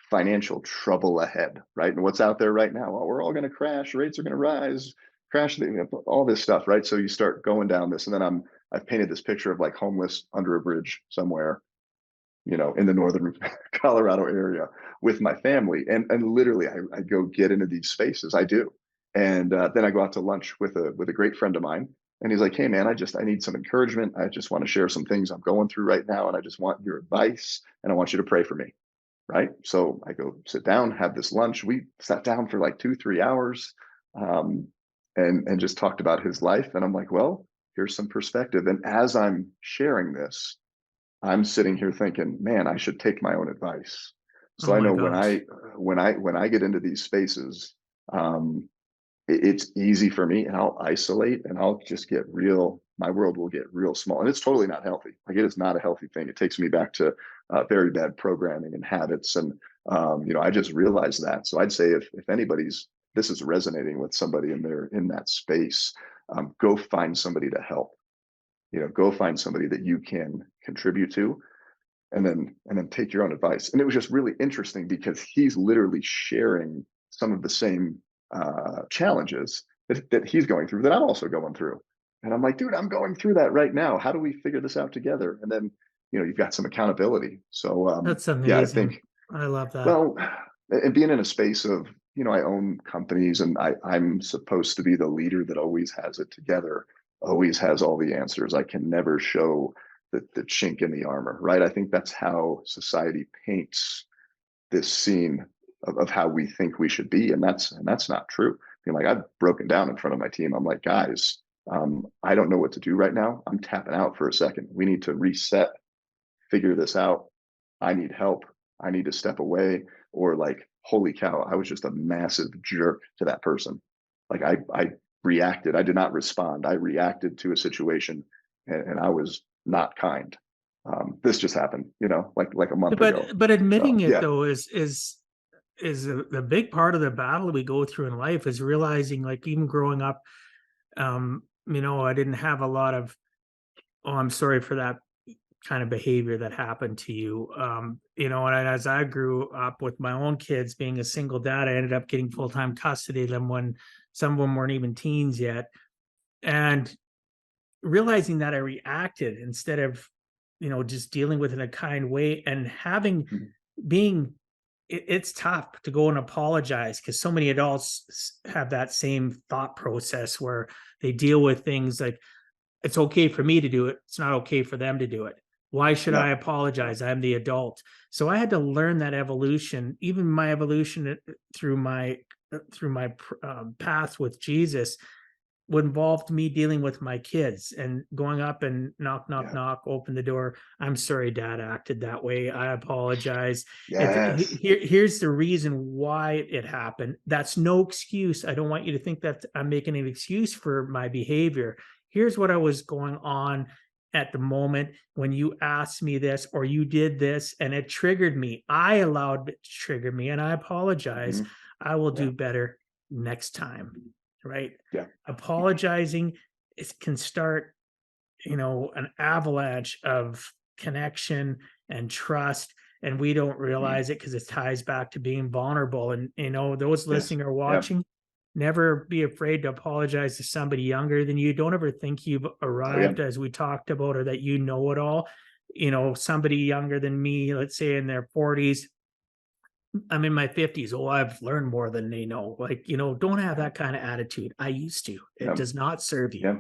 financial trouble ahead, right? And what's out there right now? Well, we're all going to crash. Rates are going to rise. Crash, all this stuff, right? So you start going down this, and then I've painted this picture of like homeless under a bridge somewhere, in the northern Colorado area with my family, and literally I go get into these spaces. I do, and then I go out to lunch with a great friend of mine, and he's like, "Hey man, I need some encouragement. I just want to share some things I'm going through right now, and I just want your advice, and I want you to pray for me." Right. So I go sit down, have this lunch. We sat down for like 2, 3 hours, um, and just talked about his life. And I'm like, well, here's some perspective. And as I'm sharing this, I'm sitting here thinking, man, I should take my own advice. Oh So I my know gosh. when I get into these spaces, um, it's easy for me, and I'll isolate and I'll just get real. My world will get real small, and it's totally not healthy. Like it is not a healthy thing. It takes me back to very bad programming and habits, and I just realized that. So I'd say if anybody's this is resonating with somebody and they're in that space, go find somebody to help. Go find somebody that you can contribute to, and then take your own advice. And it was just really interesting because he's literally sharing some of the same challenges that he's going through that I'm also going through. And I'm like, dude, I'm going through that right now. How do we figure this out together? And then, you've got some accountability. So, That's yeah, I amazing. think, I love that. well, and being in a space of, I own companies, and I'm supposed to be the leader that always has it together, always has all the answers. I can never show the chink in the armor, right? I think that's how society paints this scene of how we think we should be. And that's not true. like, I've broken down in front of my team. I'm like, guys, I don't know what to do right now. I'm tapping out for a second. We need to reset, figure this out. I need help. I need to step away. Or like, holy cow, I was just a massive jerk to that person. Like I reacted. I did not respond. I reacted to a situation, and I was not kind. This just happened, like a month ago. But admitting So it yeah, though is a big part of the battle we go through in life, is realizing, like, even growing up, I didn't have a lot of, oh, I'm sorry for that kind of behavior that happened to you. And as I grew up with my own kids, being a single dad, I ended up getting full-time custody of them when some of them weren't even teens yet. And realizing that I reacted instead of, just dealing with it in a kind way, and having mhm, being it's tough to go and apologize, because so many adults have that same thought process where they deal with things like, it's okay for me to do it, it's not okay for them to do it. Why should yeah, I apologize? I'm the adult. So I had to learn that evolution, even my evolution through my path with Jesus, what involved me dealing with my kids and going up and knock, knock, yeah, knock, open the door. I'm sorry, dad acted that way. I apologize. yes, Here's the reason why it happened. That's no excuse. I don't want you to think that I'm making an excuse for my behavior. Here's what I was going on at the moment when you asked me this or you did this, and it triggered me. I allowed it to trigger me, and I apologize. mhm, I will yeah, do better next time. Right? yeah, Apologizing can start, an avalanche of connection and trust, and we don't mhm, realize it because it ties back to being vulnerable. And those yes, listening or yeah, watching, never be afraid to apologize to somebody younger than you. Don't ever think you've oh yeah, arrived, as we talked about, or that you know it all. Somebody younger than me, let's say in their 40s, I'm in my 50s. Oh, I've learned more than they know. Like, don't have yeah, that kind of attitude. I used to. It yeah, does not serve you. yeah.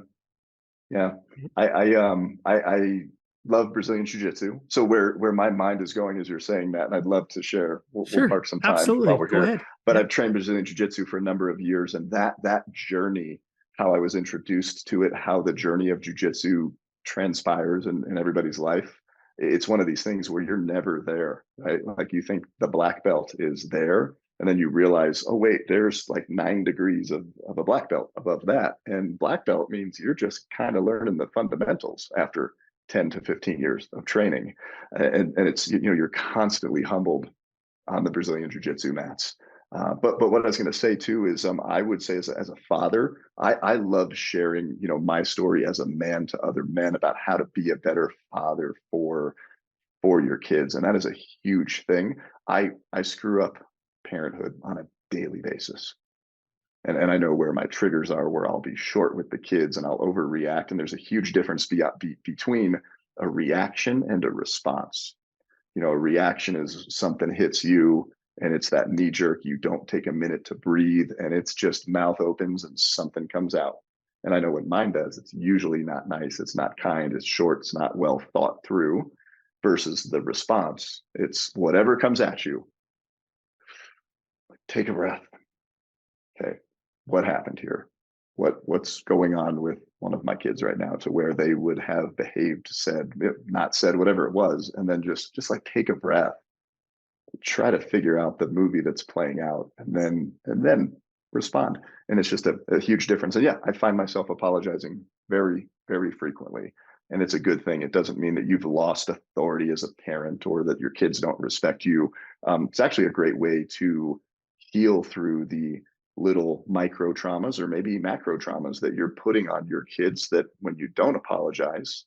Yeah. I love Brazilian Jiu-Jitsu. So where my mind is going as you're saying that, and I'd love to share, we'll Sure. park some time while Absolutely. we're Go here. ahead. But Yeah. I've trained Brazilian Jiu-Jitsu for a number of years, and that journey, how I was introduced to it, how the journey of Jiu-Jitsu transpires in everybody's life. It's one of these things where you're never there, right? Like you think the black belt is there, and then you realize, oh wait, there's like 9 degrees of a black belt above that, and black belt means you're just kind of learning the fundamentals after 10 to 15 years of training. And it's, you're constantly humbled on the Brazilian jiu-jitsu mats. But what I was going to say too is, I would say as a father, I love sharing, my story as a man to other men about how to be a better father for your kids, and that is a huge thing. I screw up parenthood on a daily basis, and I know where my triggers are, where I'll be short with the kids and I'll overreact, and there's a huge difference between a reaction and a response. A reaction is something hits you, and it's that knee jerk. You don't take a minute to breathe, and it's just mouth opens and something comes out. And I know what mine does. It's usually not nice. It's not kind. It's short. It's not well thought through. Versus the response, it's whatever comes at you. Take a breath. Okay, what happened here? What's going on with one of my kids right now, to where they would have behaved, said, not said, whatever it was, and then just like take a breath, try to figure out the movie that's playing out, and then respond. And it's just a huge difference. And yeah, I find myself apologizing very, very frequently. And it's a good thing. It doesn't mean that you've lost authority as a parent or that your kids don't respect you. It's actually a great way to heal through the little micro traumas or maybe macro traumas that you're putting on your kids, that when you don't apologize,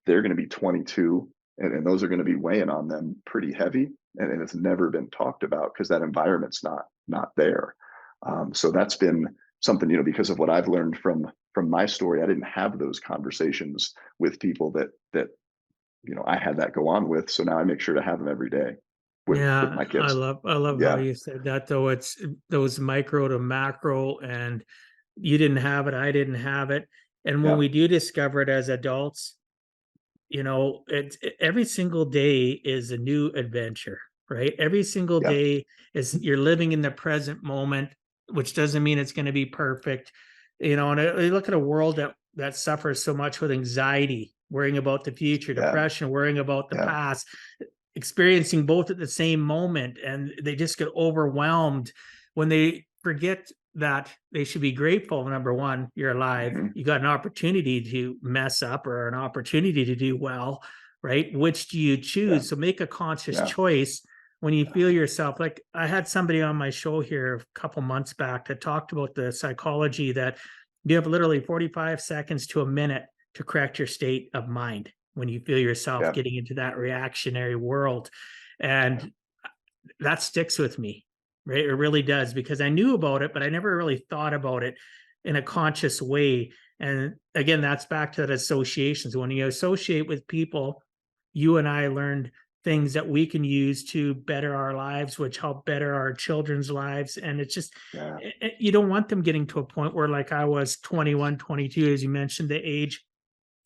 they're going to be 22, and those are going to be weighing on them pretty heavy, and it's never been talked about because that environment's not there. So that's been something, because of what I've learned from my story. I didn't have those conversations with people that I had that go on with, so now I make sure to have them every day with Yeah. my I kids. love, I love how Yeah, you said that, though. It's those micro to macro, and you didn't have it. I didn't have it. And when yeah, we do discover it as adults, every single day is a new adventure, right? Every single yeah, day is, you're living in the present moment, which doesn't mean it's going to be perfect. And I look at a world that suffers so much with anxiety, worrying about the future, Yeah. depression, worrying about the Yeah. past, experiencing both at the same moment, and they just get overwhelmed when they forget that they should be grateful. Number one, you're alive, Mhm. you got an opportunity to mess up or an opportunity to do well, right? Which do you Yeah. choose? So make a conscious Yeah. choice when you feel yourself. Like, I had somebody on my show here a couple months back that talked about the psychology that you have literally 45 seconds to a minute to correct your state of mind when you feel yourself Yeah. getting into that reactionary world. And that sticks with me, right? It really does, because I knew about it, but I never really thought about it in a conscious way. And again, that's back to that associations. When you associate with people, you and I learned things that we can use to better our lives, which help better our children's lives. And it's just, Yeah. you don't want them getting to a point where, like I was 21, 22, as you mentioned, the age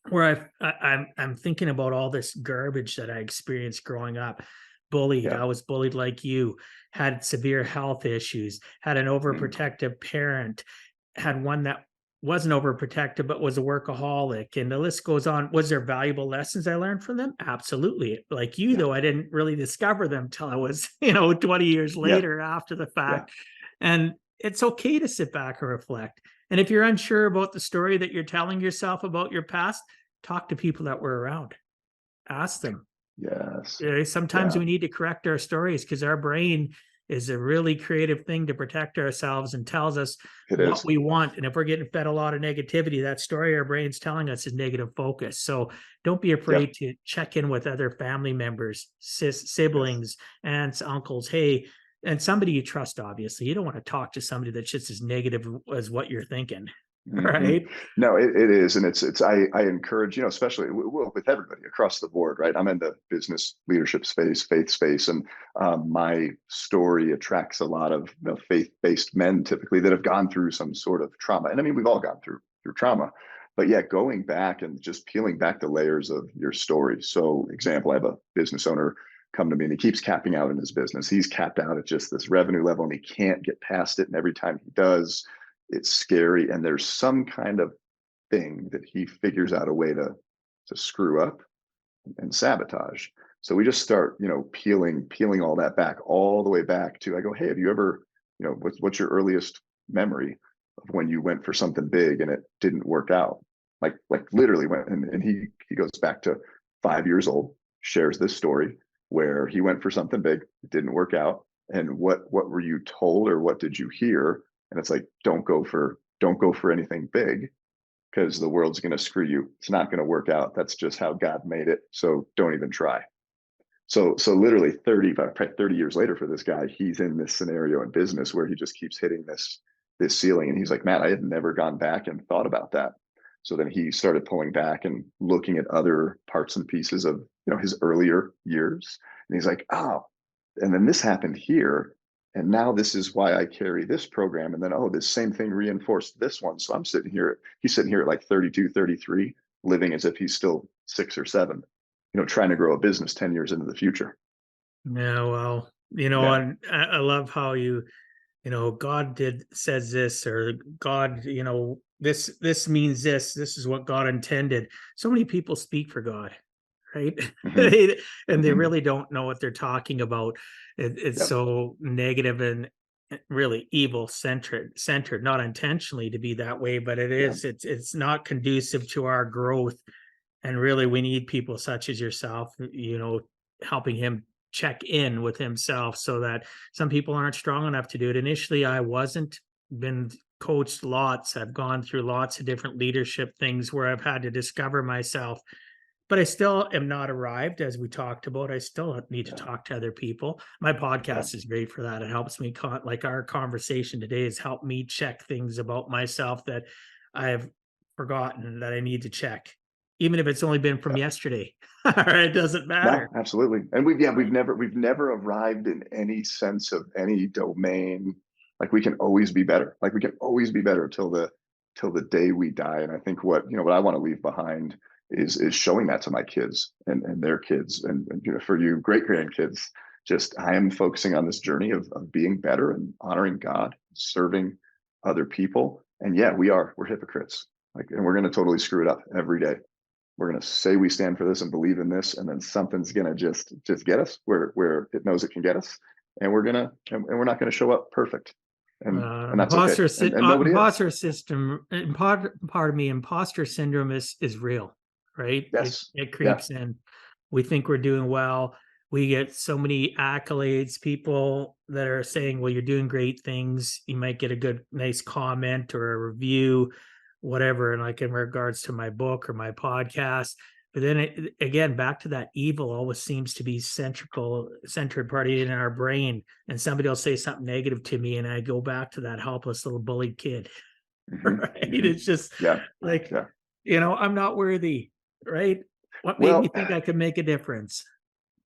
where I'm thinking about all this garbage that I experienced growing up. Bullied, Yeah. I was bullied like you, had severe health issues, had an Mm. overprotective parent, had one that wasn't overprotective but was a workaholic, and the list goes on. Was there valuable lessons I learned from them? Absolutely. Like you, Yeah. though, I didn't really discover them till I was, 20 years Yeah. later after the Yeah. fact. And it's okay to sit back and reflect. And if you're unsure about the story that you're telling yourself about your past, talk to people that were around. Ask them. Yes. Sometimes Yeah. we need to correct our stories because our brain is a really creative thing to protect ourselves and tells us It what is. we want. And if we're getting fed a lot of negativity, that story our brain's telling us is negative focus. So don't be Yeah. afraid to check in with other family members, Yes. siblings, aunts, uncles. Hey, and somebody you trust, obviously. You don't want to talk to somebody that's just as negative as what you're thinking, Hmm. right? No, it is, and I encourage, especially with everybody across the board, right? I'm in the business leadership space, faith space, and my story attracts a lot of faith-based men typically that have gone through some sort of trauma, and I mean we've all gone through trauma, but yeah, going back and just peeling back the layers of your story. So, example, I have a business owner come to me and he keeps capping out in his business. He's capped out at just this revenue level and he can't get past it, and every time he does, it's scary, and there's some kind of thing that he figures out a way to screw up and sabotage. So we just start, peeling all that back, all the way back to, I go, hey, have you ever, what's your earliest memory of when you went for something big and it didn't work out? Like literally went, and he goes back to 5 years old, shares this story where he went for something big, it didn't work out. And what were you told, or what did you hear? And it's like, don't go for anything big, because the world's going to screw you. It's not going to work out. That's just how God made it. So don't even try. So literally 30 years later for this guy, he's in this scenario in business where he just keeps hitting this ceiling. And he's like, Matt, I had never gone back and thought about that. So then he started pulling back and looking at other parts and pieces of, his earlier years. And he's like, oh, and then this happened here. And now this is why I carry this program. And then, oh, this same thing reinforced this one. So he's sitting here at like 32, 33, living as if he's still 6 or 7, trying to grow a business 10 years into the future. Yeah, well, Yeah. and I love how God says this, or God, this means this is what God intended. So many people speak for God, right? Hmm. And they Hmm. really don't know what they're talking about. It's Yep. so negative and really evil centered, not intentionally to be that way, but it Yeah. is. It's not conducive to our growth. And really, we need people such as yourself, helping him check in with himself, so that some people aren't strong enough to do it. Initially, I wasn't, been coached lots. I've gone through lots of different leadership things where I've had to discover myself, but I still am not arrived, as we talked about. I still need to Yeah. talk to other people. My Yeah. podcast is great for that. It helps me, like our conversation today has helped me check things about myself that I've forgotten that I need to check, even if it's only been from Yeah. yesterday. It doesn't No, matter. absolutely. And we've Right. never arrived in any sense of any domain. Like we can always be better. Like we can always be better till the day we die. And I think what I want to leave behind is showing that to my kids and their kids, and for you great grandkids. Just I am focusing on this journey of being better and honoring God serving other people. And yeah, we're hypocrites. Like, and we're going to totally screw it up every day. We're going to say we stand for this and believe in this, and then something's going to just get us where it knows it can get us, and we're not going to show up perfect, and that's okay, and nobody is. Imposter system, pardon me, imposter syndrome is real, right? Yes, It yeah, creeps in. We think we're doing well. We get so many accolades, people that are saying, well, you're doing great things. You might get a good, nice comment or a review, whatever. And like in regards to my book or my podcast. But then again, back to that evil always seems to be centered party in our brain. And somebody will say something negative to me, and I go back to that helpless little bullied kid. Right? It's just yeah, like, yeah. I'm not worthy, right? What made me Well, think I could make a difference?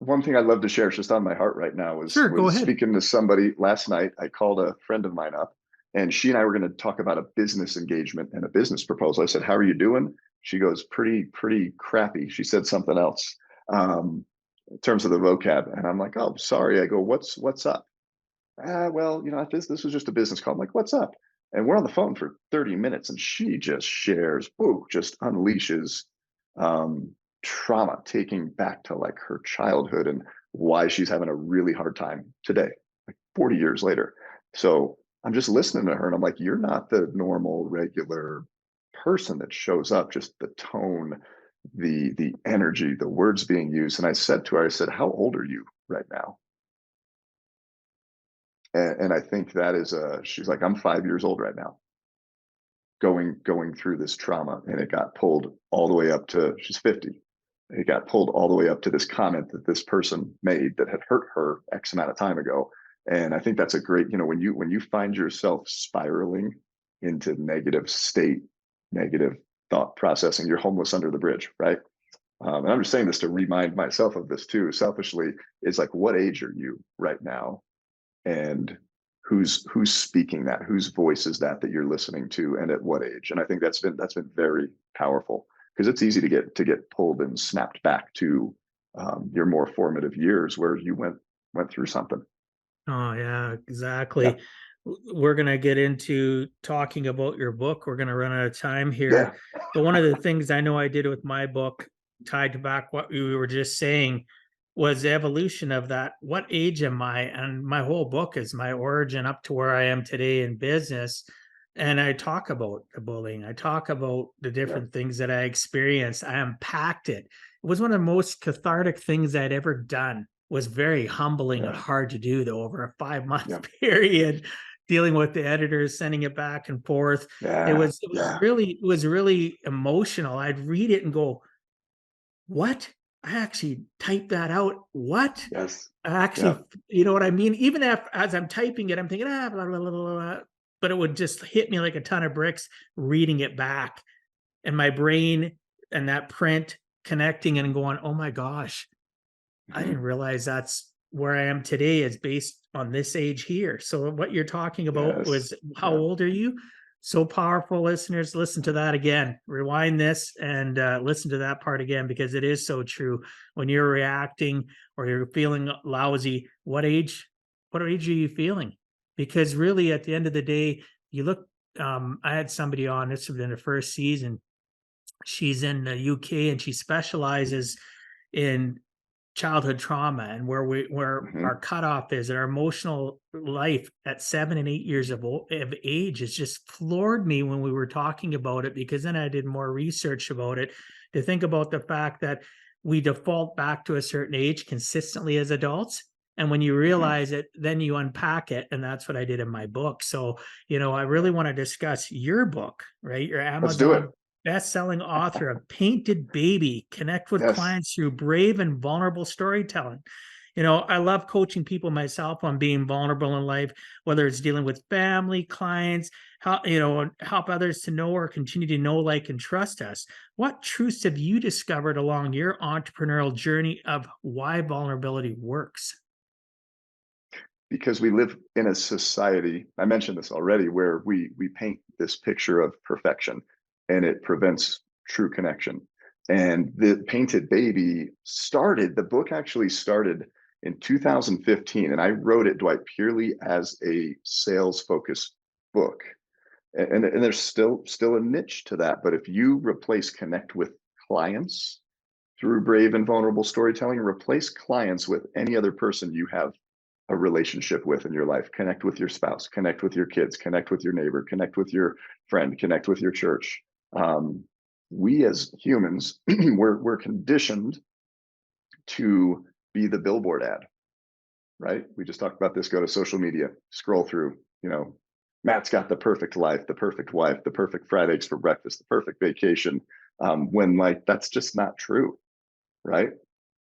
one thing I'd love to share, it's just on my heart right now, Sure, go was ahead. speaking to somebody last night. I called a friend of mine up, and she and I were going to talk about a business engagement and a business proposal. I said, "How are you doing?" She goes, "Pretty crappy." She said something else in terms of the vocab, and I'm like, "Oh, sorry." I go, "What's up?" Well, this was just a business call. I'm like, "What's up?" And we're on the phone for 30 minutes, and she just shares, whoo, just unleashes um, trauma, taking back to like her childhood and why she's having a really hard time today, like 40 years later. So I'm just listening to her, and I'm like, "You're not the normal, regular person that shows up, just the tone, the energy, the words being used." And I said to her, I said, "How old are you right now?" And I think that is she's like, "I'm 5 years old right now, going through this trauma." And it got pulled all the way up to, she's 50. It got pulled all the way up to this comment that this person made that had hurt her X amount of time ago. And I think that's a great, when you find yourself spiraling into negative state, negative thought processing, you're homeless under the bridge, right? And I'm just saying this to remind myself of this too, selfishly, is like, what age are you right now? And who's speaking that, whose voice is that you're listening to, and at what age? And I think that's been very powerful, because it's easy to get pulled and snapped back to your more formative years where you went through something. Oh, yeah, Yeah, exactly. We're going to get into talking about your book. We're going to run out of time yeah. here. But one of the things I know I did with my book, tied to back what we were just saying, was the evolution of that. What age am I? And my whole book is my origin up to where I am today in business. And I talk about the bullying. I talk about the Yeah, different things that I experienced. I unpacked it. It was one of the most cathartic things I'd ever done. Was very humbling and yeah, hard to do though over a 5 month yeah, period, dealing with the editors, sending it back and forth. It yeah, was it was yeah. really it was really emotional. I'd read it and go, "What? I actually typed that out. What?" Yes, I yeah. actually, you know what I mean? Even as I'm typing it, I'm thinking, blah, blah, blah, blah, blah, but it would just hit me like a ton of bricks reading it back, and my brain and that print connecting and going, "Oh my gosh, I didn't Mhm. realize that's where I am today is based on this age here." So what you're talking about Yes, was how yeah. old are you? So powerful, listeners. Listen to that again. Rewind this and listen to that part again, because it is so true. When you're reacting or you're feeling lousy, what age? What age are you feeling? Because really, at the end of the day, you look. I had somebody on. This was in the first season. She's in the UK and she specializes in childhood trauma, and where our Hmm. cutoff is, and our emotional life at 7 and 8 years of age has just floored me when we were talking about it, because then I did more research about it to think about the fact that we default back to a certain age consistently as adults. And when you Hmm. realize it, then you unpack it. And that's what I did in my book. So, I Yeah. really want to discuss your book, right? Your Let's do it. Amazon best-selling author of Painted Baby, connect with Yes. clients through brave and vulnerable storytelling. I love coaching people myself on being vulnerable in life, whether it's dealing with family, clients, how, help others to know or continue to know, like, and trust us. What truths have you discovered along your entrepreneurial journey of why vulnerability works? Because we live in a society, I mentioned this already, where we paint this picture of perfection, and it prevents true connection. And the Painted Baby the book actually started in 2015, and I wrote it, Dwight, purely as a sales focused book. And there's still a niche to that. But if you replace connect with clients through brave and vulnerable storytelling, replace clients with any other person you have a relationship with in your life. Connect with your spouse, connect with your kids, connect with your neighbor, connect with your friend, connect with your church. We as humans, we're conditioned to be the billboard ad, right? We just talked about this. Go to social media, scroll through, Matt's got the perfect life, the perfect wife, the perfect fried eggs for breakfast, the perfect vacation. When like that's just not true, right?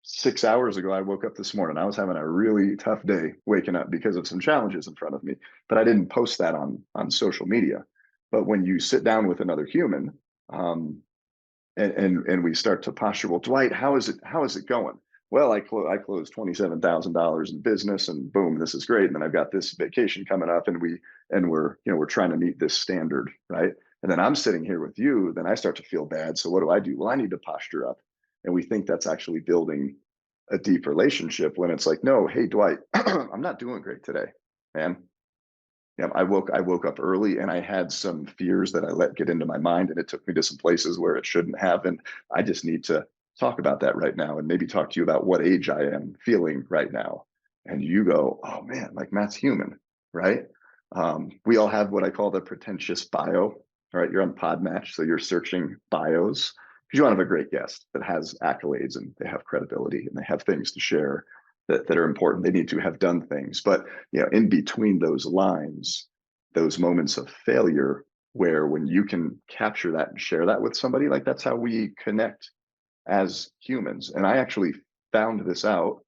6 hours ago, I woke up this morning. I was having a really tough day waking up because of some challenges in front of me, but I didn't post that on social media. But when you sit down with another human, and we start to posture, well, Dwight, how is it going? Well, I closed $27,000 in business, and boom, this is great. And then I've got this vacation coming up, and we're trying to meet this standard, right? And then I'm sitting here with you. Then I start to feel bad. So what do? Well, I need to posture up, and we think that's actually building a deep relationship when it's like, no, hey, Dwight, I'm not doing great today, man. Yeah, I woke up early, and I had some fears that I let get into my mind, and it took me to some places where it shouldn't have. And I just need to talk about that right now, and maybe talk to you about what age I am feeling right now. And you go, oh man, like Matt's human, right? We all have what I call the pretentious bio, right? You're on Podmatch, so you're searching bios because you want to have a great guest that has accolades and they have credibility and they have things to share that are important. They need to have done things. But in between those lines, those moments of failure where when you can capture that and share that with somebody, like that's how we connect as humans. And I actually found this out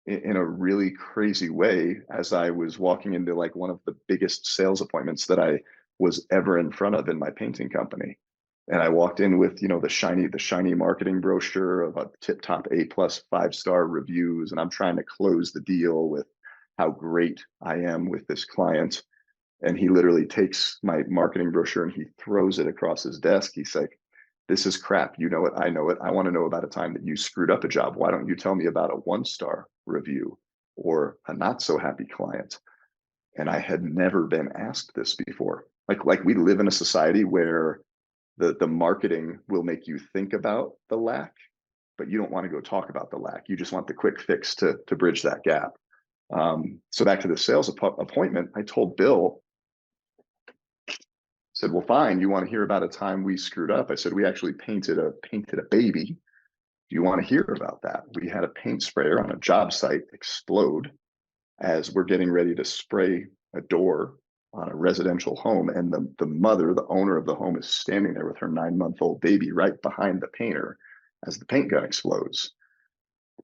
in a really crazy way as I was walking into like one of the biggest sales appointments that I was ever in front of in my painting company. And I walked in with, the shiny marketing brochure of a tip top A+ 5-star reviews. And I'm trying to close the deal with how great I am with this client. And he literally takes my marketing brochure and he throws it across his desk. He's like, this is crap. You know it. I know it. I want to know about a time that you screwed up a job. Why don't you tell me about a 1-star review or a not so happy client? And I had never been asked this before. Like we live in a society where the marketing will make you think about the lack, but you don't want to go talk about the lack. You just want the quick fix to bridge that gap. So back to the sales appointment, I told Bill, said, well, fine. You want to hear about a time we screwed up? I said, we actually painted a baby. Do you want to hear about that? We had a paint sprayer on a job site explode as we're getting ready to spray a door on a residential home. And the mother, the owner of the home, is standing there with her 9-month-old baby right behind the painter as the paint gun explodes.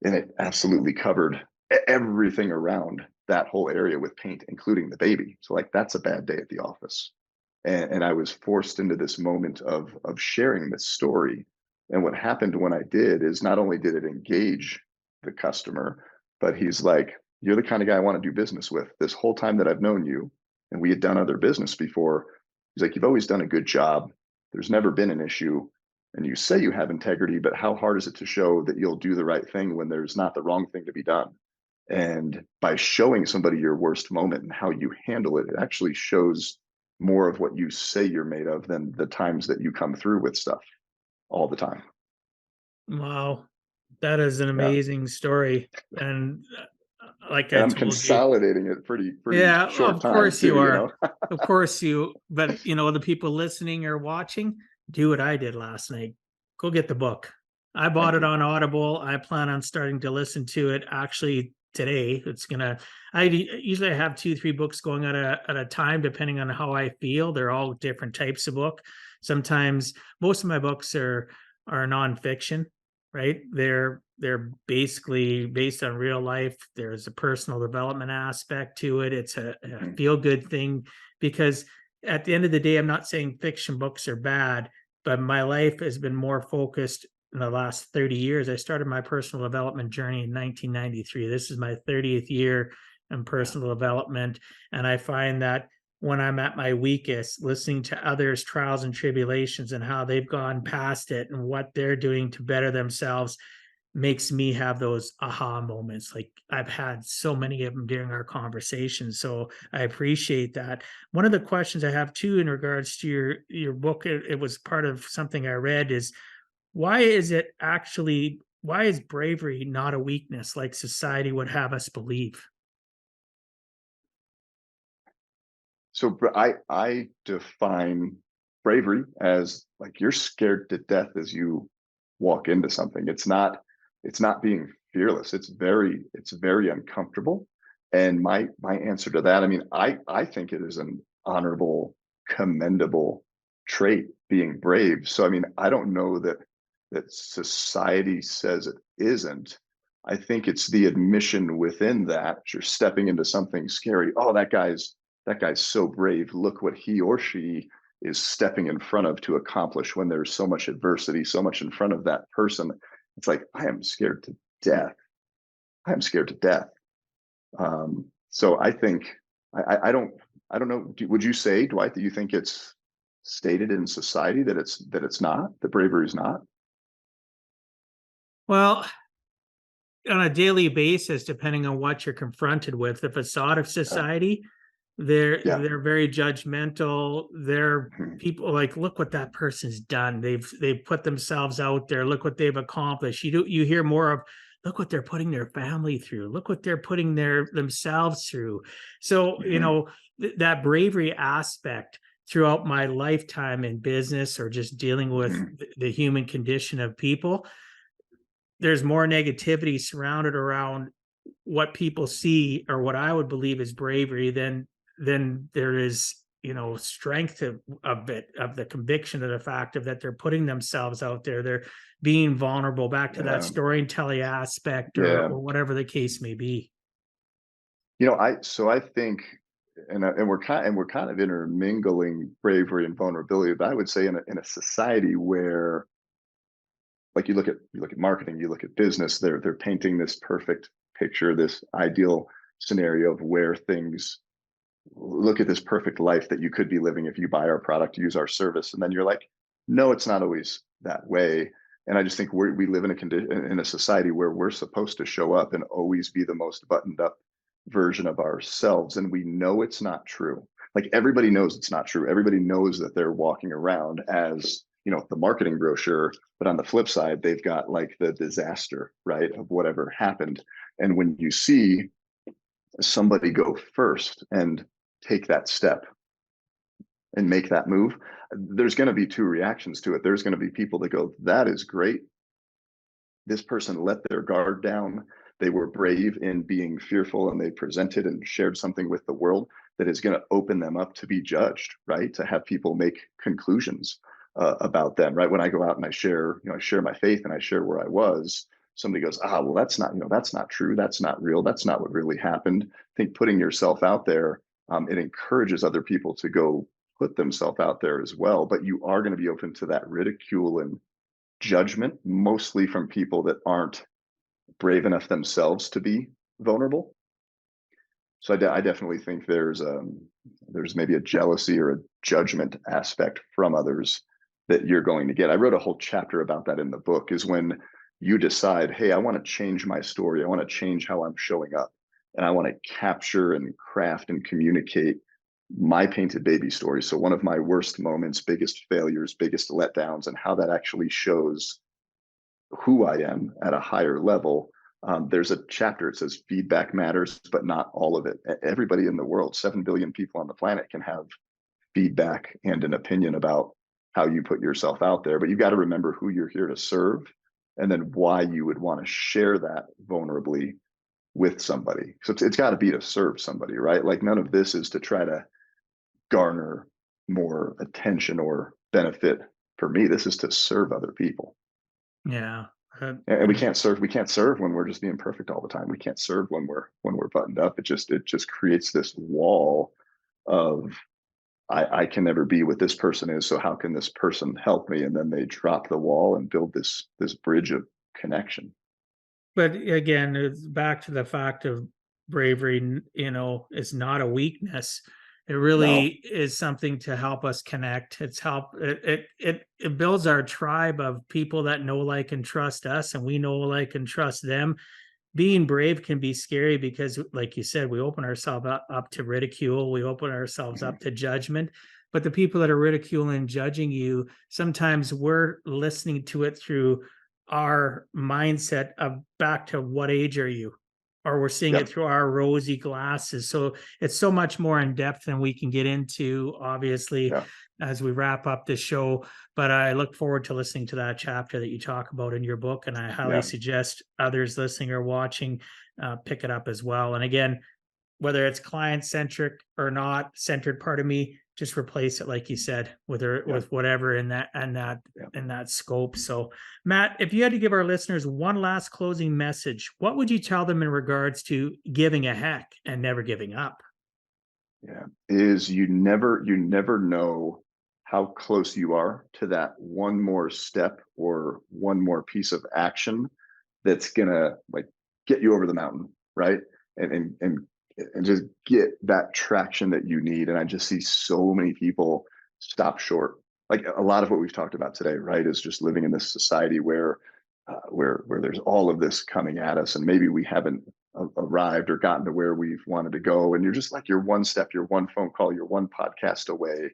And it absolutely covered everything around that whole area with paint, including the baby. So like, that's a bad day at the office. And I was forced into this moment of sharing this story. And what happened when I did is not only did it engage the customer, but he's like, you're the kind of guy I want to do business with. This whole time that I've known you, and we had done other business before, he's like, you've always done a good job. There's never been an issue. And you say you have integrity, but how hard is it to show that you'll do the right thing when there's not the wrong thing to be done? And by showing somebody your worst moment and how you handle it, it actually shows more of what you say you're made of than the times that you come through with stuff all the time. Wow. That is an Yeah. amazing story. And like And I I'm told you, consolidating it pretty yeah, short of time course you too, are. Of course but the people listening or watching, do what I did last night. Go get the book. I bought Thank it you. on Audible. I plan on starting to listen to it actually today. I usually have 2, 3 books going at a time, depending on how I feel. They're all different types of book. Sometimes most of my books are nonfiction, right? They're basically based on real life. There's a personal development aspect to it. It's a feel good thing, because at the end of the day, I'm not saying fiction books are bad, but my life has been more focused in the last 30 years. I started my personal development journey in 1993. This is my 30th year in personal development. And I find that when I'm at my weakest, listening to others' trials and tribulations and how they've gone past it and what they're doing to better themselves, makes me have those aha moments. Like I've had so many of them during our conversation. So I appreciate that. One of the questions I have too in regards to your book, it was part of something I read, is why is bravery not a weakness like society would have us believe? So I define bravery as like you're scared to death as you walk into something. It's not being fearless. It's very uncomfortable. And my answer to that, I mean, I think it is an honorable, commendable trait being brave. So I mean, I don't know that society says it isn't. I think it's the admission within that you're stepping into something scary. Oh, that guy's so brave. Look what he or she is stepping in front of to accomplish when there's so much adversity, so much in front of that person. It's like, I am scared to death. I am scared to death. So I think I don't know. Would you say, Dwight, that you think it's stated in society that it's not, that bravery is not? Well, on a daily basis, depending on what you're confronted with, the facade of Yeah. society, Yeah. they're very judgmental. They're Mhm. people like, look what that person's done. They've put themselves out there. Look what they've accomplished. You hear more of, look what they're putting their family through. Look what they're putting themselves through. So, Mhm. that bravery aspect throughout my lifetime in business or just dealing with Mhm. the human condition of people, there's more negativity surrounded around what people see or what I would believe is bravery than there is, strength of it, of the conviction of the fact of that they're putting themselves out there. They're being vulnerable, back to that Yeah. storytelling aspect, or Yeah. or whatever the case may be. I think, and we're kind of intermingling bravery and vulnerability, but I would say in a society where, like, you look at marketing, you look at business, they're painting this perfect picture, this ideal scenario of where things look at this perfect life that you could be living if you buy our product, use our service, and then you're like, no, it's not always that way. And I just think we live in a condition, in a society where we're supposed to show up and always be the most buttoned up version of ourselves, and we know it's not true. Like, everybody knows it's not true. Everybody knows that they're walking around as, the marketing brochure, but on the flip side, they've got like the disaster, right, of whatever happened. And when you see somebody go first and take that step and make that move, there's going to be two reactions to it. There's going to be people that go, that is great. This person let their guard down. They were brave in being fearful, and they presented and shared something with the world that is going to open them up to be judged, right? To have people make conclusions about them, right? When I go out and I share my faith and I share where I was, somebody goes, well, that's not true. That's not real. That's not what really happened. I think putting yourself out there, it encourages other people to go put themselves out there as well. But you are going to be open to that ridicule and judgment, mostly from people that aren't brave enough themselves to be vulnerable. So I definitely think there's maybe a jealousy or a judgment aspect from others that you're going to get. I wrote a whole chapter about that in the book, is when you decide, hey, I want to change my story. I want to change how I'm showing up. And I want to capture and craft and communicate my painted baby story. So one of my worst moments, biggest failures, biggest letdowns, and how that actually shows who I am at a higher level. There's a chapter, it says feedback matters, but not all of it. Everybody in the world, 7 billion people on the planet, can have feedback and an opinion about how you put yourself out there. But you've got to remember who you're here to serve, and then why you would want to share that vulnerably with somebody. So it's got to be to serve somebody, right? Like, none of this is to try to garner more attention or benefit for me. This is to serve other people. Yeah. And we can't serve when we're just being perfect all the time. We can't serve when we're buttoned up. It just creates this wall of, I can never be what this person is, so how can this person help me? And then they drop the wall and build this bridge of connection. But again, it's back to the fact of bravery, is not a weakness. It really is something to help us connect. It builds our tribe of people that know, like, and trust us, and we know, like, and trust them. Being brave can be scary because, like you said, we open ourselves up to ridicule. We open ourselves up to judgment. But the people that are ridiculing and judging you, sometimes we're listening to it through our mindset of back to what age are you? Or we're seeing it Yep. through our rosy glasses. So it's so much more in depth than we can get into, obviously, Yeah. as we wrap up this show. But I look forward to listening to that chapter that you talk about in your book. And I highly Yeah. suggest others listening or watching pick it up as well. And again, whether it's client centric or not centered, part of me, just replace it, like you said, with whatever in that scope. So, Matt, if you had to give our listeners one last closing message, what would you tell them in regards to giving a heck and never giving up? Yeah. Is you never know how close you are to that one more step or one more piece of action that's gonna, like, get you over the mountain, right? And just get that traction that you need. And I just see so many people stop short. Like, a lot of what we've talked about today, right, is just living in this society where there's all of this coming at us, and maybe we haven't arrived or gotten to where we've wanted to go. And you're just like, you're one step, you're one phone call, you're one podcast away,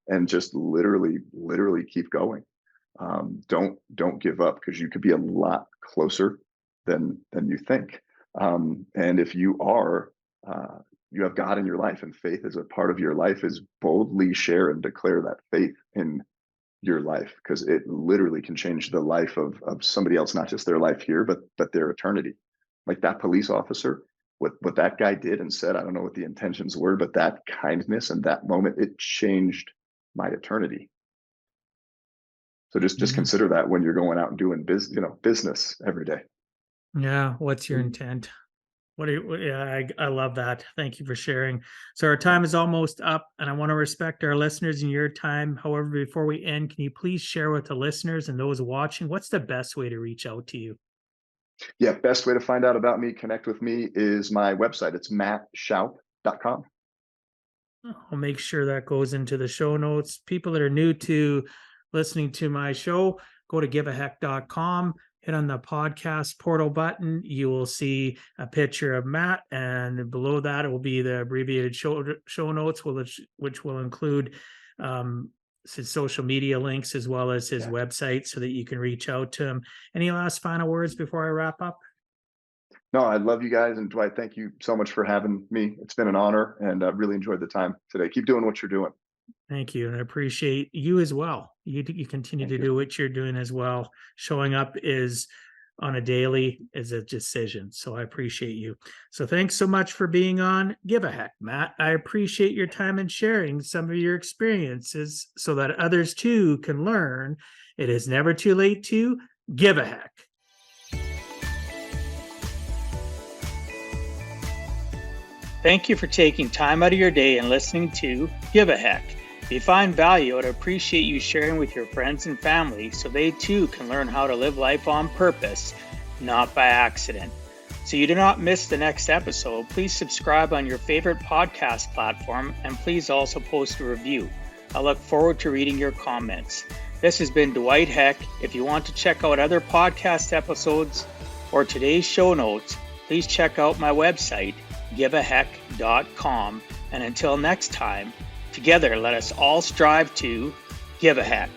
and just literally keep going. Don't give up, because you could be a lot closer than you think. And if you are, you have God in your life, and faith is a part of your life, is boldly share and declare that faith in your life, because it literally can change the life of somebody else, not just their life here, but their eternity. Like that police officer, what that guy did and said, I don't know what the intentions were, but that kindness and that moment, it changed my eternity. So just Yeah. consider that when you're going out and doing business every day. Yeah. What's your intent? Yeah, I love that. Thank you for sharing. So our time is almost up, and I want to respect our listeners and your time. However, before we end, can you please share with the listeners and those watching, what's the best way to reach out to you? Yeah, best way to find out about me, connect with me, is my website. It's mattshoup.com. I'll make sure that goes into the show notes. People that are new to listening to my show, go to giveaheck.com, hit on the podcast portal button. You will see a picture of Matt, and below that it will be the abbreviated show notes, which will include his social media links as well as his website, so that you can reach out to him. Any last final words before I wrap up? No, I love you guys. And Dwight, thank you so much for having me. It's been an honor, and I really enjoyed the time today. Keep doing what you're doing. Thank you. And I appreciate you as well. You continue Thank to you. do what you're doing as well. Showing up is on a daily is a decision. So I appreciate you. So thanks so much for being on Give a Heck, Matt. I appreciate your time and sharing some of your experiences so that others too can learn. It is never too late to give a heck. Thank you for taking time out of your day and listening to Give a Heck. If you find value, I'd appreciate you sharing with your friends and family so they too can learn how to live life on purpose, not by accident. So you do not miss the next episode, please subscribe on your favorite podcast platform, and please also post a review. I look forward to reading your comments. This has been Dwight Heck. If you want to check out other podcast episodes or today's show notes, please check out my website, giveaheck.com. And until next time, together let us all strive to give a heck.